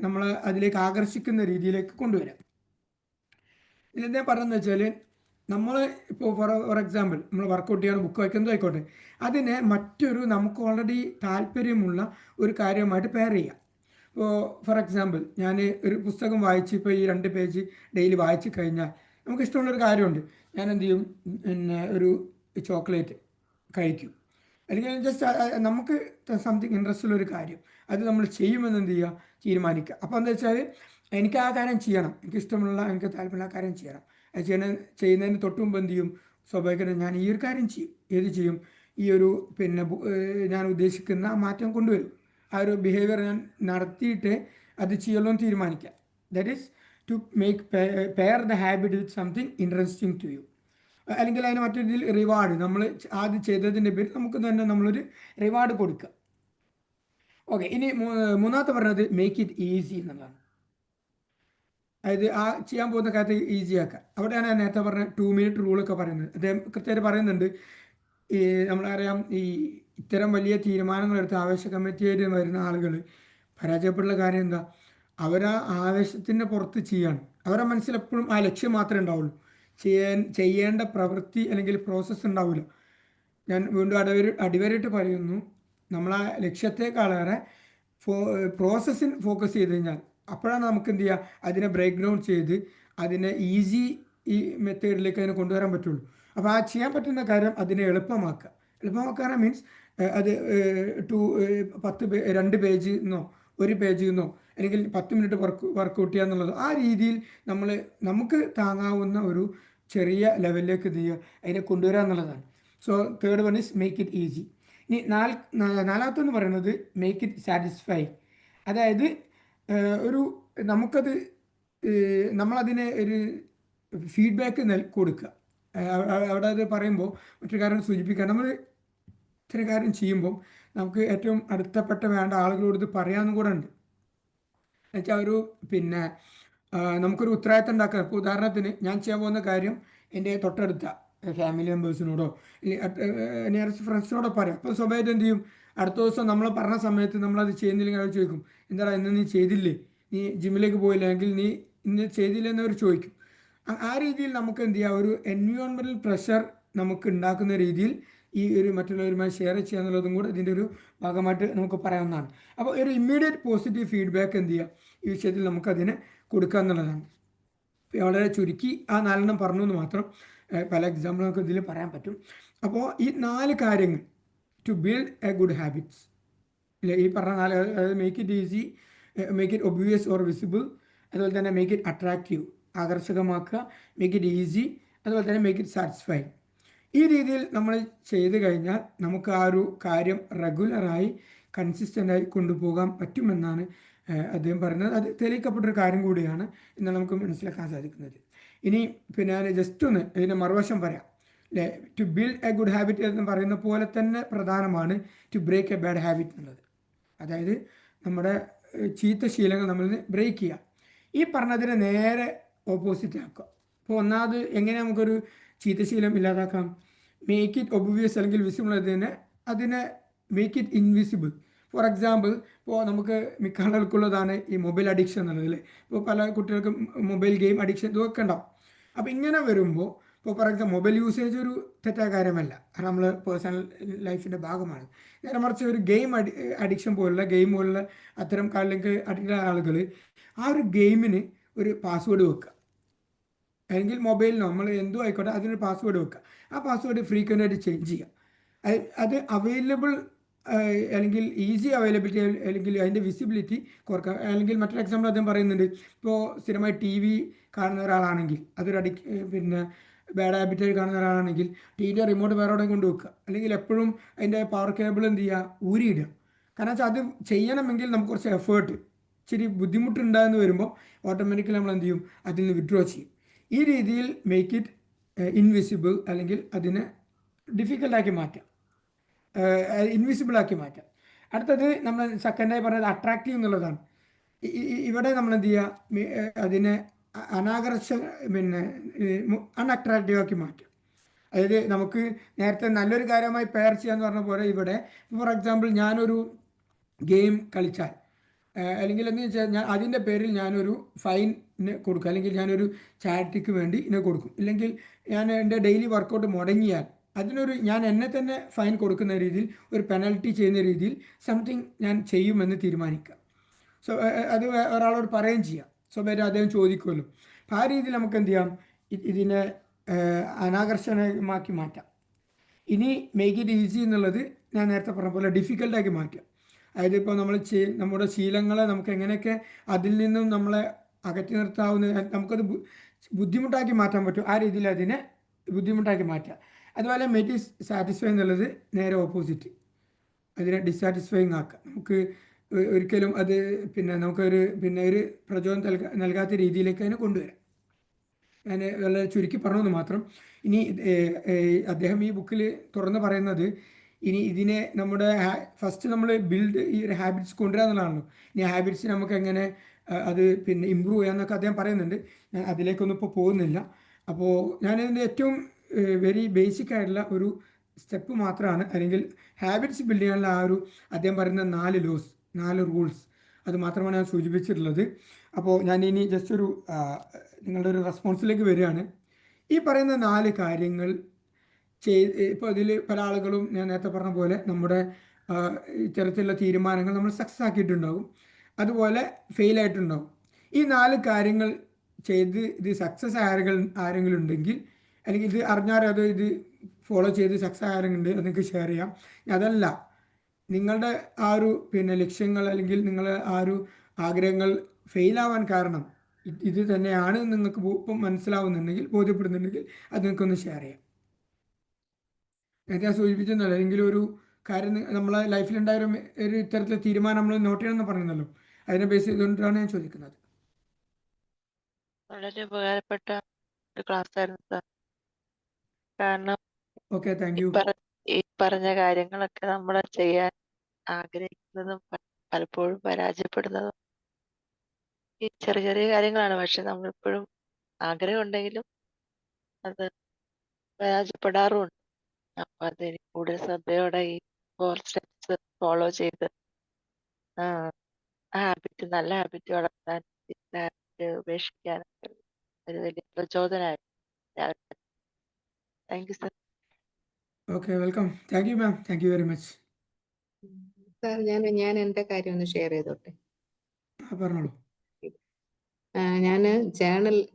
നമ്മൾ അതിലേക്ക് ആകർഷിക്കുന്ന രീതിയിലേക്ക് കൊണ്ടുവരാം. ഇതിലെന്താ പറയുന്നത് വെച്ചാൽ, നമ്മൾ ഇപ്പോൾ ഫോർ എക്സാമ്പിൾ നമ്മൾ വർക്കൗട്ട് ചെയ്യാൻ ബുക്ക് വായിക്കുന്നത് ആയിക്കോട്ടെ, അതിനെ മറ്റൊരു നമുക്ക് ഓൾറെഡി താല്പര്യമുള്ള ഒരു കാര്യമായിട്ട് പെയർ ചെയ്യാം. ഇപ്പോൾ ഫോർ എക്സാമ്പിൾ ഞാൻ ഒരു പുസ്തകം വായിച്ച് ഇപ്പോൾ ഈ 2 പേജ് ഡെയിലി വായിച്ച് കഴിഞ്ഞാൽ നമുക്ക് ഇഷ്ടമുള്ളൊരു കാര്യമുണ്ട്, ഞാൻ എന്ത് ചെയ്യും, ഒരു ചോക്ലേറ്റ് കഴിക്കും. അല്ലെങ്കിൽ ജസ്റ്റ് നമുക്ക് സംതിങ് ഇൻട്രസ്റ്റ് ഉള്ള ഒരു കാര്യം അത് നമ്മൾ ചെയ്യുമെന്ന് എന്ത് ചെയ്യുക, തീരുമാനിക്കുക. അപ്പോൾ എന്താ വെച്ചാൽ എനിക്ക് ആ കാര്യം ചെയ്യണം, എനിക്ക് ഇഷ്ടമുള്ള എനിക്ക് താല്പര്യമുള്ള കാര്യം ചെയ്യണം. അത് ചെയ്യുന്നതിന് തൊട്ട് മുമ്പ് എന്ത് ചെയ്യും, സ്വാഭാവികമായിട്ടും ഞാൻ ഈ ഒരു കാര്യം ചെയ്യും. ഏത് ചെയ്യും, ഈ ഒരു ഞാൻ ഉദ്ദേശിക്കുന്ന ആ മാറ്റം കൊണ്ടുവരും. ആ ഒരു ബിഹേവിയർ ഞാൻ നടത്തിയിട്ട് അത് ചെയ്യുമല്ലോ എന്ന് തീരുമാനിക്കാം. That is to make pair the habit with something interesting to you. അല്ലെങ്കിൽ അതിന് മറ്റൊരു രീതിയിൽ റിവാർഡ്, നമ്മൾ ആദ്യം ചെയ്തതിൻ്റെ പേരിൽ നമുക്ക് തന്നെ നമ്മളൊരു റിവാർഡ് കൊടുക്കുക. ഓക്കെ, ഇനി മൂന്നാമത്തെ പറഞ്ഞത് മേക്ക് ഇറ്റ് ഈസി എന്നുള്ളതാണ്. അതായത് ആ ചെയ്യാൻ പോകുന്ന കാര്യത്തെ ഈസി ആക്കുക. അവിടെയാണ് ഞാൻ നേരത്തെ പറഞ്ഞ 2 മിനിറ്റ് റൂളൊക്കെ പറയുന്നത്. അദ്ദേഹം കൃത്യമായിട്ട് പറയുന്നുണ്ട്, ഈ നമ്മളറിയാം ഈ ഇത്തരം വലിയ തീരുമാനങ്ങളെടുത്ത് ആവേശ കമ്മിറ്റിയായിട്ട് വരുന്ന ആളുകൾ പരാജയപ്പെടുന്ന കാര്യം എന്താ, അവരാ ആവേശത്തിൻ്റെ പുറത്ത് ചെയ്യാണ്. അവരുടെ മനസ്സിലെപ്പോഴും ആ ലക്ഷ്യം മാത്രമേ ഉണ്ടാവുള്ളൂ, ചെയ്യേണ്ട പ്രവൃത്തി അല്ലെങ്കിൽ പ്രോസസ്സ് ഉണ്ടാവില്ല. ഞാൻ വീണ്ടും അടിവരയിട്ട് പറയുന്നു, നമ്മൾ ആ ലക്ഷ്യത്തെക്കാളേറെ പ്രോസസ്സിൽ ഫോക്കസ് ചെയ്ത് കഴിഞ്ഞാൽ അപ്പോഴാണ് നമുക്ക് എന്ത് ചെയ്യുക, അതിനെ ബ്രേക്ക് ഡൗൺ ചെയ്ത് അതിനെ ഈസി ഈ മെത്തേഡിലേക്ക് അതിനെ കൊണ്ടുവരാൻ പറ്റുള്ളൂ. അപ്പോൾ ആ ചെയ്യാൻ പറ്റുന്ന കാര്യം അതിനെ എളുപ്പമാക്കുക മീൻസ് അത് 2 പേജ് എന്നോ 1 പേജ് എന്നോ അല്ലെങ്കിൽ 10 മിനിറ്റ് വർക്കൗട്ട് ചെയ്യുക എന്നുള്ളത്, ആ രീതിയിൽ നമുക്ക് താങ്ങാവുന്ന ഒരു ചെറിയ ലെവലിലേക്ക് എന്ത് ചെയ്യുക, അതിനെ കൊണ്ടുവരിക എന്നുള്ളതാണ്. So third one is make it easy. ഇനി നാലാമത്തെന്ന് പറയുന്നത് മേക്ക് ഇറ്റ് സാറ്റിസ്ഫൈ. അതായത് ഒരു നമുക്കത് നമ്മളതിനെ ഒരു ഫീഡ്ബാക്ക് കൊടുക്കുക. അവിടെ അത് പറയുമ്പോൾ മറ്റൊരു കാര്യം സൂചിപ്പിക്കുക, നമ്മൾ ഇത്തരം കാര്യം ചെയ്യുമ്പോൾ നമുക്ക് ഏറ്റവും അടുത്തപ്പെട്ട വേണ്ട ആളുകളോട് ഇത് പറയാമെന്നും കൂടെ ഉണ്ട്. എന്നുവെച്ചാൽ ഒരു നമുക്കൊരു ഉത്തരവാദിത്തം ഉണ്ടാക്കുക. ഇപ്പോൾ ഉദാഹരണത്തിന് ഞാൻ ചെയ്യാൻ പോകുന്ന കാര്യം എൻ്റെ തൊട്ടടുത്ത ഫാമിലി മെമ്പേഴ്സിനോടോ നിയറസ്റ്റ് ഫ്രണ്ട്സിനോടോ പറയാം. അപ്പോൾ സ്വാഭാവികമായിട്ട് എന്ത് ചെയ്യും, അടുത്ത ദിവസം നമ്മൾ പറഞ്ഞ സമയത്ത് നമ്മളത് ചെയ്യുന്നില്ലെങ്കിൽ അവർ ചോദിക്കും, എന്താടാ ഇന്ന് നീ ചെയ്തില്ലേ, നീ ജിമ്മിലേക്ക് പോയില്ല, എങ്കിൽ നീ ഇന്ന് ചെയ്തില്ല എന്നവർ ചോദിക്കും. ആ രീതിയിൽ നമുക്ക് എന്ത് ചെയ്യാം, ഒരു എൻവയോൺമെൻറ്റൽ പ്രഷർ നമുക്ക് ഉണ്ടാക്കുന്ന രീതിയിൽ ഈ ഒരു മറ്റുള്ളവരുമായി ഷെയർ ചെയ്യുക എന്നുള്ളതും കൂടെ ഇതിൻ്റെ ഒരു ഭാഗമായിട്ട് നമുക്ക് പറയാവുന്നതാണ്. അപ്പോൾ ഒരു ഇമ്മീഡിയറ്റ് പോസിറ്റീവ് ഫീഡ്ബാക്ക് എന്ത് ചെയ്യുക, ഈ വിഷയത്തിൽ നമുക്കതിനെ കൊടുക്കുക എന്നുള്ളതാണ്. വളരെ ചുരുക്കി ആ 4 പറഞ്ഞു എന്ന് മാത്രം, പല എക്സാമ്പിൾ നമുക്ക് ഇതിൽ പറയാൻ പറ്റും. അപ്പോൾ ഈ 4 കാര്യങ്ങൾ to build a good habits ഇല്ലേ, ഈ പറഞ്ഞ 4, അതായത് make it easy, make it obvious or visible, അതുപോലെ തന്നെ മേക്ക് ഇറ്റ് അട്രാക്റ്റീവ്, ആകർഷകമാക്കുക, മേക്ക് ഇറ്റ് ഈസി, അതുപോലെ തന്നെ മേക്ക് ഇറ്റ് സാറ്റിസ്ഫൈ. ഈ രീതിയിൽ നമ്മൾ ചെയ്ത് കഴിഞ്ഞാൽ നമുക്ക് ആ ഒരു കാര്യം റെഗുലറായി കൺസിസ്റ്റൻ്റായി കൊണ്ടുപോകാൻ പറ്റുമെന്നാണ് അദ്ദേഹം പറയുന്നത്. അത് തെളിയിക്കപ്പെട്ടൊരു കാര്യം കൂടിയാണ് എന്നാൽ നമുക്ക് മനസ്സിലാക്കാൻ സാധിക്കുന്നത്. ഇനി ഞാൻ ജസ്റ്റ് ഒന്ന് ഇതിൻ്റെ മറുവശം പറയാം അല്ലേ. To build a good habit എന്ന് പറയുന്ന പോലെ തന്നെ പ്രധാനമാണ് to break a bad habit എന്നുള്ളത്. അതായത് നമ്മുടെ ചീത്ത ശീലങ്ങൾ നമ്മൾ ബ്രേക്ക് ചെയ്യുക. ഈ പറഞ്ഞതിനെ നേരെ ഓപ്പോസിറ്റ് ആക്കുക. അപ്പോൾ ഒന്നാമത് എങ്ങനെ നമുക്കൊരു ചീത്തശീലം ഇല്ലാതാക്കാം, മേക്ക് ഇറ്റ് ഒബ്വിയസ് അല്ലെങ്കിൽ വിസിബിൾ, അതിനെ make it invisible. For example, ഇപ്പോൾ നമുക്ക് മിക്ക ആളുകൾക്കുള്ളതാണ് ഈ മൊബൈൽ അഡിക്ഷൻ എന്നുള്ളത് അല്ലേ. ഇപ്പോൾ പല കുട്ടികൾക്കും മൊബൈൽ ഗെയിം അഡിക്ഷൻ ഇതൊക്കെ ഉണ്ടാവും. അപ്പോൾ ഇങ്ങനെ വരുമ്പോൾ ഇപ്പോൾ ഫോർ എക്സാമ്പിൾ മൊബൈൽ യൂസേജ് ഒരു തെറ്റായ കാര്യമല്ല, അത് നമ്മൾ പേഴ്സണൽ ലൈഫിൻ്റെ ഭാഗമാണ്. നേരെ മറിച്ച് ഒരു ഗെയിം അഡിക്ഷൻ പോലുള്ള ഗെയിം പോലുള്ള അത്തരം കാര്യങ്ങൾക്ക് അഡിക്റ്റ് ആളുകൾ ആ ഒരു ഗെയിമിന് ഒരു പാസ്വേഡ് വെക്കുക, അല്ലെങ്കിൽ മൊബൈലിനോ നമ്മൾ എന്തോ ആയിക്കോട്ടെ അതിനൊരു പാസ്വേഡ് വെക്കുക. ആ പാസ്വേഡ് ഫ്രീക്വൻ്റ് ആയിട്ട് ചേഞ്ച് ചെയ്യുക. അത് അവൈലബിൾ അല്ലെങ്കിൽ ഈസി അവൈലബിലിറ്റി അല്ലെങ്കിൽ അതിൻ്റെ വിസിബിലിറ്റി കുറക്കുക. അല്ലെങ്കിൽ മറ്റൊരു എക്സാമ്പിൾ അദ്ദേഹം പറയുന്നുണ്ട്, ഇപ്പോൾ സ്ഥിരമായി TV കാണുന്ന ഒരാളാണെങ്കിൽ അതൊരു ബാഡ് ഹാബിറ്റായി കാണുന്ന ഒരാളാണെങ്കിൽ TVയുടെ റിമോട്ട് വേറെ എവിടെയും കൊണ്ടുവെക്കുക, അല്ലെങ്കിൽ എപ്പോഴും അതിൻ്റെ പവർ കേബിൾ എന്ത് ചെയ്യുക, ഊരിയിടുക. കാരണം വെച്ചാൽ അത് ചെയ്യണമെങ്കിൽ നമുക്ക് കുറച്ച് എഫേർട്ട്, ഇച്ചിരി ബുദ്ധിമുട്ടുണ്ടായെന്ന് വരുമ്പോൾ ഓട്ടോമാറ്റിക്കലി നമ്മൾ എന്ത് ചെയ്യും, അതിൽ നിന്ന് വിഡ്രോ ചെയ്യും. ഈ രീതിയിൽ മേക്ക് ഇറ്റ് ഇൻവിസിബിൾ അല്ലെങ്കിൽ അതിനെ ഡിഫിക്കൽട്ടാക്കി മാറ്റാം, ഇൻവിസിബിളാക്കി മാറ്റാം. അടുത്തത് നമ്മൾ സെക്കൻഡായി പറയുന്നത് അട്രാക്റ്റീവ് എന്നുള്ളതാണ്. ഇവിടെ നമ്മൾ എന്ത് ചെയ്യുക, അതിനെ അനാകർഷ അൺഅട്രാക്റ്റീവ് ആക്കി മാറ്റുക. അതായത് നമുക്ക് നേരത്തെ നല്ലൊരു കാര്യമായി പെയർ ചെയ്യാന്ന് പറഞ്ഞ പോലെ ഇവിടെ ഫോർ എക്സാമ്പിൾ ഞാനൊരു ഗെയിം കളിച്ചാൽ അല്ലെങ്കിൽ എന്ന് വെച്ചാൽ ഞാൻ അതിൻ്റെ പേരിൽ ഞാനൊരു ഫൈന് കൊടുക്കും, അല്ലെങ്കിൽ ഞാനൊരു ചാരിറ്റിക്ക് വേണ്ടി ഇതിനെ കൊടുക്കും, ഇല്ലെങ്കിൽ ഞാൻ എൻ്റെ ഡെയിലി വർക്കൗട്ട് മുടങ്ങിയാൽ അതിനൊരു ഞാൻ എന്നെ തന്നെ ഫൈൻ കൊടുക്കുന്ന രീതിയിൽ ഒരു പെനൽറ്റി ചെയ്യുന്ന രീതിയിൽ സംതിങ് ഞാൻ ചെയ്യുമെന്ന് തീരുമാനിക്കുക. സോ അത് ഒരാളോട് പറയുകയും ചെയ്യാം. സ്വഭാവം അദ്ദേഹം ചോദിക്കുമല്ലോ. അപ്പോൾ ആ രീതിയിൽ നമുക്ക് എന്ത് ചെയ്യാം, ഇതിനെ അനാകർഷണമാക്കി മാറ്റാം. ഇനി മേക്ക് ഇറ്റ് ഈസി എന്നുള്ളത് ഞാൻ നേരത്തെ പറഞ്ഞ പോലെ ഡിഫിക്കൽട്ടാക്കി മാറ്റാം. അതായത് ഇപ്പോൾ നമ്മൾ നമ്മുടെ ശീലങ്ങളെ നമുക്ക് എങ്ങനെയൊക്കെ അതിൽ നിന്നും നമ്മളെ അകറ്റി നിർത്താവുന്ന, നമുക്കത് ബുദ്ധിമുട്ടാക്കി മാറ്റാൻ പറ്റും, ആ രീതിയിൽ അതിനെ ബുദ്ധിമുട്ടാക്കി മാറ്റാം. അതുപോലെ മേക്ക് ഇറ്റ് സാറ്റിസ്ഫൈ എന്നുള്ളത് നേരെ ഓപ്പോസിറ്റ്, അതിനെ ഡിസാറ്റിസ്ഫൈങ് ആക്കുക. നമുക്ക് ഒരിക്കലും അത് നമുക്കൊരു ഒരു പ്രചോദനം നൽകാത്ത രീതിയിലേക്ക് അതിനെ കൊണ്ടുവരാം. ഞാൻ വളരെ ചുരുക്കി പറഞ്ഞെന്ന് മാത്രം. ഇനി അദ്ദേഹം ഈ ബുക്കിൽ തുറന്ന് പറയുന്നത് ഇനി ഇതിനെ നമ്മുടെ ഫസ്റ്റ് നമ്മൾ ബിൽഡ് ഈ ഒരു ഹാബിറ്റ്സ് കൊണ്ടുവരിക എന്നുള്ളതാണല്ലോ. ഇനി ഹാബിറ്റ്സ് നമുക്ക് എങ്ങനെ അത് ഇമ്പ്രൂവ് ചെയ്യാമെന്നൊക്കെ അദ്ദേഹം പറയുന്നുണ്ട്. ഞാൻ അതിലേക്കൊന്നും ഇപ്പോൾ പോകുന്നില്ല. അപ്പോൾ ഞാനിതിൻ്റെ ഏറ്റവും വെരി ബേസിക് ആയിട്ടുള്ള ഒരു സ്റ്റെപ്പ് മാത്രമാണ്, അല്ലെങ്കിൽ ഹാബിറ്റ്സ് ബിൽഡ് ചെയ്യാനുള്ള ആ ഒരു അദ്ദേഹം പറയുന്ന 4 ലോസ്, 4 റൂൾസ്, അത് മാത്രമാണ് ഞാൻ സൂചിപ്പിച്ചിട്ടുള്ളത്. അപ്പോൾ ഞാൻ ഇനി ജസ്റ്റ് ഒരു നിങ്ങളുടെ ഒരു റെസ്പോൺസിലേക്ക് വരികയാണ്. ഈ പറയുന്ന 4 കാര്യങ്ങൾ ഇപ്പോൾ ഇതിൽ പല ആളുകളും ഞാൻ നേരത്തെ പറഞ്ഞ പോലെ നമ്മുടെ ഇത്തരത്തിലുള്ള തീരുമാനങ്ങൾ നമ്മൾ സക്സസ് ആക്കിയിട്ടുണ്ടാകും, അതുപോലെ ഫെയിൽ ആയിട്ടുണ്ടാകും. ഈ 4 കാര്യങ്ങൾ ചെയ്ത് ഇത് സക്സസ് ആരെങ്കിലും ഉണ്ടെങ്കിൽ, അല്ലെങ്കിൽ ഇത് അറിഞ്ഞാൽ അത് ഇത് ഫോളോ ചെയ്ത് സക്സസ് ആരെങ്കിലും ഉണ്ട്, അത് നിങ്ങൾക്ക് ഷെയർ ചെയ്യാം. അതല്ല, നിങ്ങളുടെ ആ ഒരു ലക്ഷ്യങ്ങൾ അല്ലെങ്കിൽ നിങ്ങളുടെ ആ ഒരു ആഗ്രഹങ്ങൾ ഫെയിലാവാൻ കാരണം ഇത് തന്നെയാണ് നിങ്ങൾക്ക് ഇപ്പം മനസ്സിലാവുന്നുണ്ടെങ്കിൽ, ബോധ്യപ്പെടുന്നുണ്ടെങ്കിൽ അത് നിങ്ങൾക്കൊന്ന് ഷെയർ ചെയ്യാം. നേരത്തെ ഞാൻ സൂചിപ്പിച്ചെന്നല്ലോ, ഏതെങ്കിലും ഒരു കാര്യം നമ്മളെ ലൈഫിലുണ്ടായ ഒരു ഇത്തരത്തിലെ തീരുമാനം നമ്മൾ നോട്ട് ചെയ്യണമെന്ന് പറയുന്നല്ലോ, അതിനെ ബേസ് ചെയ്തുകൊണ്ടാണ് ഞാൻ ചോദിക്കുന്നത്. വളരെ ഉപകാരപ്പെട്ട ഒരു ക്ലാസ് ആയിരുന്നു സാർ. കാരണം ഓക്കെ, താങ്ക് യു. ഈ പറഞ്ഞ കാര്യങ്ങളൊക്കെ നമ്മൾ ചെയ്യാൻ ആഗ്രഹിക്കുന്നതും പലപ്പോഴും പരാജയപ്പെടുന്നതും ഈ ചെറിയ ചെറിയ കാര്യങ്ങളാണ്. പക്ഷെ നമ്മളിപ്പോഴും ആഗ്രഹം ഉണ്ടെങ്കിലും അത് പരാജയപ്പെടാറുമുണ്ട്. അപ്പൊ അത് കൂടുതൽ ശ്രദ്ധയോടെ ഈ 4 സ്റ്റെപ്സ് ഫോളോ ചെയ്ത് ഹാബിറ്റ്, നല്ല ഹാബിറ്റ് വളർത്താൻ, ഹാബിറ്റ് ഉപേക്ഷിക്കാനൊക്കെ ഒരു വലിയ പ്രചോദനമായിരുന്നു. Thank you sir. Okay, welcome. Thank you ma'am, thank you very much. Sir ഞാൻ എൻ്റെ കാര്യം ഒന്ന് ഷെയർ ചെയ്തോട്ടെ. പറഞ്ഞോളൂ. ഞാൻ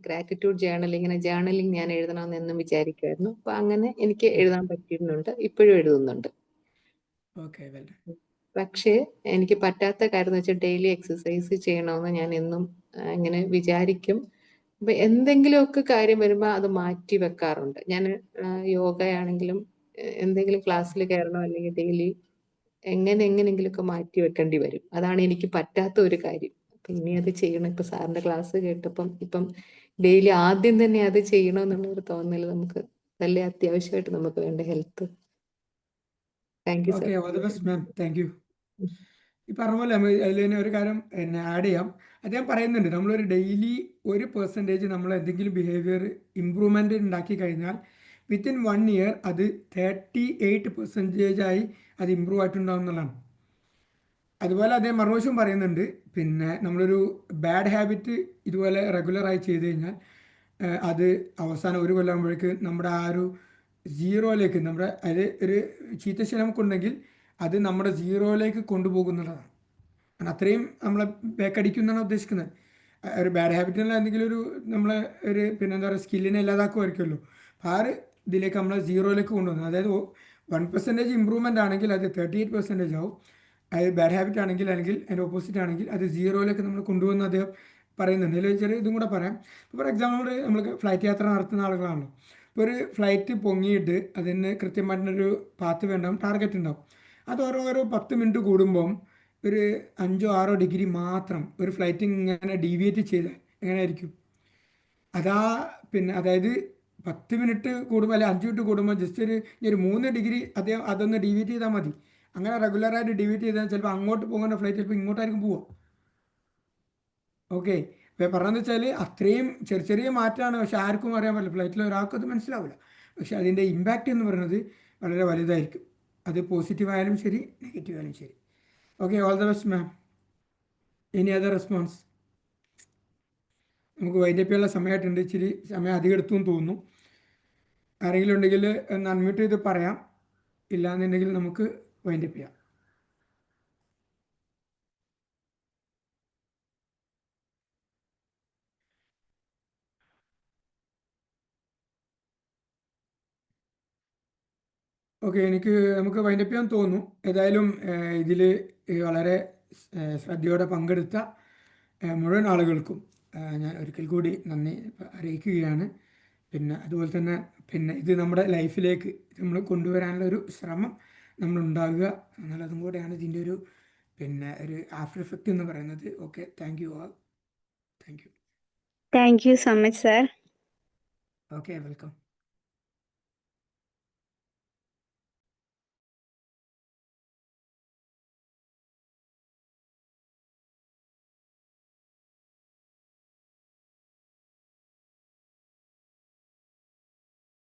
ഗ്രാറ്റിറ്റ്യൂഡ് ഇങ്ങനെ ജേർണലിംഗ് ഞാൻ എഴുതണമെന്ന് എന്നും വിചാരിക്കുമായിരുന്നു. അപ്പൊ അങ്ങനെ എനിക്ക് എഴുതാൻ പറ്റിയിട്ടുണ്ട്, ഇപ്പോഴും എഴുതുന്നുണ്ട്. Okay, well. പക്ഷേ എനിക്ക് പറ്റാത്ത കാര്യം എന്ന് വെച്ചാൽ ഡെയിലി എക്സസൈസ് ചെയ്യണമെന്ന് ഞാൻ എന്നും ഇങ്ങനെ വിചാരിക്കും. അപ്പൊ എന്തെങ്കിലുമൊക്കെ കാര്യം വരുമ്പോൾ അത് മാറ്റി വെക്കാറുണ്ട്. ഞാൻ യോഗയാണെങ്കിലും എന്തെങ്കിലും ക്ലാസ്സിൽ കയറണോ അല്ലെങ്കിൽ ഡെയിലി എങ്ങനെയെങ്കിലുമൊക്കെ മാറ്റി വെക്കേണ്ടി വരും. അതാണ് എനിക്ക് പറ്റാത്ത ഒരു കാര്യം. അപ്പൊ ഇനി അത് ചെയ്യണം. ഇപ്പൊ സാറിന്റെ ക്ലാസ് കേട്ടപ്പം ഇപ്പം ഡെയിലി ആദ്യം തന്നെ അത് ചെയ്യണമെന്നുള്ള ഒരു തോന്നൽ നമുക്ക് നല്ല അത്യാവശ്യമായിട്ട് നമുക്ക് വേണ്ട health. Thank you sir. Okay, all the best ma'am, thank U. ഈ പറഞ്ഞ പോലെ അതിൽ തന്നെ ഒരു കാര്യം ആഡ് ചെയ്യാം. അദ്ദേഹം പറയുന്നുണ്ട്, നമ്മളൊരു ഡെയിലി 1% നമ്മൾ എന്തെങ്കിലും ബിഹേവിയർ ഇമ്പ്രൂവ്മെൻ്റ് ഉണ്ടാക്കി കഴിഞ്ഞാൽ വിത്തിൻ 1 ഇയർ അത് 38% ആയി അത് ഇമ്പ്രൂവ് ആയിട്ടുണ്ടാവും എന്നുള്ളതാണ്. അതുപോലെ അദ്ദേഹം മറുവശം പറയുന്നുണ്ട്, നമ്മളൊരു ബാഡ് ഹാബിറ്റ് ഇതുപോലെ റെഗുലറായി ചെയ്ത് കഴിഞ്ഞാൽ അത് അവസാനം 1 കൊല്ലമാകുമ്പോഴേക്ക് നമ്മുടെ ആ ഒരു സീറോയിലേക്ക്, നമ്മുടെ അത് ഒരു ചീത്തശീലം നമുക്കുണ്ടെങ്കിൽ അത് നമ്മുടെ സീറോയിലേക്ക് കൊണ്ടുപോകുന്നതാണ്. അത്രയും നമ്മളെ ബാക്കടിക്കുന്നതാണ് ഉദ്ദേശിക്കുന്നത്. ഒരു ബാഡ് ഹാബിറ്റിനുള്ള എന്തെങ്കിലും ഒരു നമ്മളെ ഒരു എന്താ പറയുക സ്കില്ലിനെ ഇല്ലാതാക്കുമായിരിക്കുമല്ലോ. അപ്പോൾ ആ ഒരു ഇതിലേക്ക് നമ്മളെ സീറോയിലേക്ക് കൊണ്ടുവന്നത്, അതായത് 1% ഇമ്പ്രൂവ്മെൻ്റ് ആണെങ്കിൽ അത് 38% ആവും. അത് ബാഡ് ഹാബിറ്റ് ആണെങ്കിൽ, അല്ലെങ്കിൽ അതിൻ്റെ ഓപ്പോസിറ്റ് ആണെങ്കിൽ അത് സീറോയിലേക്ക് നമ്മൾ കൊണ്ടുപോകുന്ന അദ്ദേഹം പറയുന്നുണ്ട്. അതിൽ ചെറിയ ഇതും കൂടെ പറയാം. ഫോർ എക്സാമ്പിൾ, നമ്മൾ ഫ്ലൈറ്റ് യാത്ര നടത്തുന്ന ആളുകളാണല്ലോ. ഇപ്പോൾ ഒരു ഫ്ലൈറ്റ് പൊങ്ങിയിട്ട് അതിന് കൃത്യമായിട്ടൊരു പാത്ത് വേണ്ടാവും, ടാർഗറ്റ് ഉണ്ടാവും. അത് ഓരോ 10 മിനിറ്റ് കൂടുമ്പം ഒരു 5-6 ഡിഗ്രി മാത്രം ഒരു ഫ്ലൈറ്റ് ഇങ്ങനെ ഡീവിയേറ്റ് ചെയ്താൽ എങ്ങനെയായിരിക്കും? അതായത് 10 മിനിറ്റ് കൂടുമ്പോൾ അല്ലെങ്കിൽ 5 മിനിറ്റ് കൂടുമ്പോൾ ജസ്റ്റ് ഒരു 3 ഡിഗ്രി അതൊന്ന് ഡീവിയേറ്റ് ചെയ്താൽ മതി. അങ്ങനെ റെഗുലറായിട്ട് ഡീവിയേറ്റ് ചെയ്താൽ ചിലപ്പോൾ അങ്ങോട്ട് പോകുന്ന ഫ്ലൈറ്റ് ചിലപ്പോൾ ഇങ്ങോട്ടായിരിക്കും പോവുക. ഓക്കെ, ഇപ്പോൾ പറഞ്ഞതെന്ന് വെച്ചാൽ അത്രയും ചെറിയ മാറ്റമാണ്. പക്ഷെ ആർക്കും അറിയാൻ പറ്റില്ല, ഫ്ലൈറ്റിൽ ഒരാൾക്കും അത് മനസ്സിലാവില്ല. പക്ഷെ അതിൻ്റെ ഇമ്പാക്റ്റ് എന്ന് പറയുന്നത് വളരെ വലുതായിരിക്കും. അത് പോസിറ്റീവ് ആയാലും ശരി, നെഗറ്റീവ് ആയാലും ശരി. Okay, all the best ma'am. Any other response? നമുക്ക് വൈൻഡപ്പ് സമയമായിട്ടുണ്ട്. ഇച്ചിരി സമയം അധികം എടുത്തു എന്ന് തോന്നുന്നു. ആരെങ്കിലും ഉണ്ടെങ്കിൽ ഒന്ന് അൺമ്യൂട്ട് ചെയ്ത് പറയാം. ഇല്ലാന്നുണ്ടെങ്കിൽ നമുക്ക് വൈൻഡപ്പ് ചെയ്യാം. ഓക്കെ, നമുക്ക് വൈൻഡപ്പ് ചെയ്യാൻ തോന്നുന്നു. ഏതായാലും ഇതിൽ വളരെ ശ്രദ്ധയോടെ പങ്കെടുത്ത മുഴുവൻ ആളുകൾക്കും ഞാൻ ഒരിക്കൽ കൂടി നന്ദി അറിയിക്കുകയാണ്. പിന്നെ അതുപോലെ തന്നെ ഇത് നമ്മുടെ ലൈഫിലേക്ക് നമ്മൾ കൊണ്ടുവരാനുള്ള ഒരു ശ്രമം നമ്മളുണ്ടാകുക എന്നുള്ളതും കൂടെയാണ് ഇതിൻ്റെ ഒരു ആഫ്റ്റർ എഫക്റ്റ് എന്ന് പറയുന്നത്. Okay, thank you all. Thank you. Thank you so much, sir. Okay, welcome.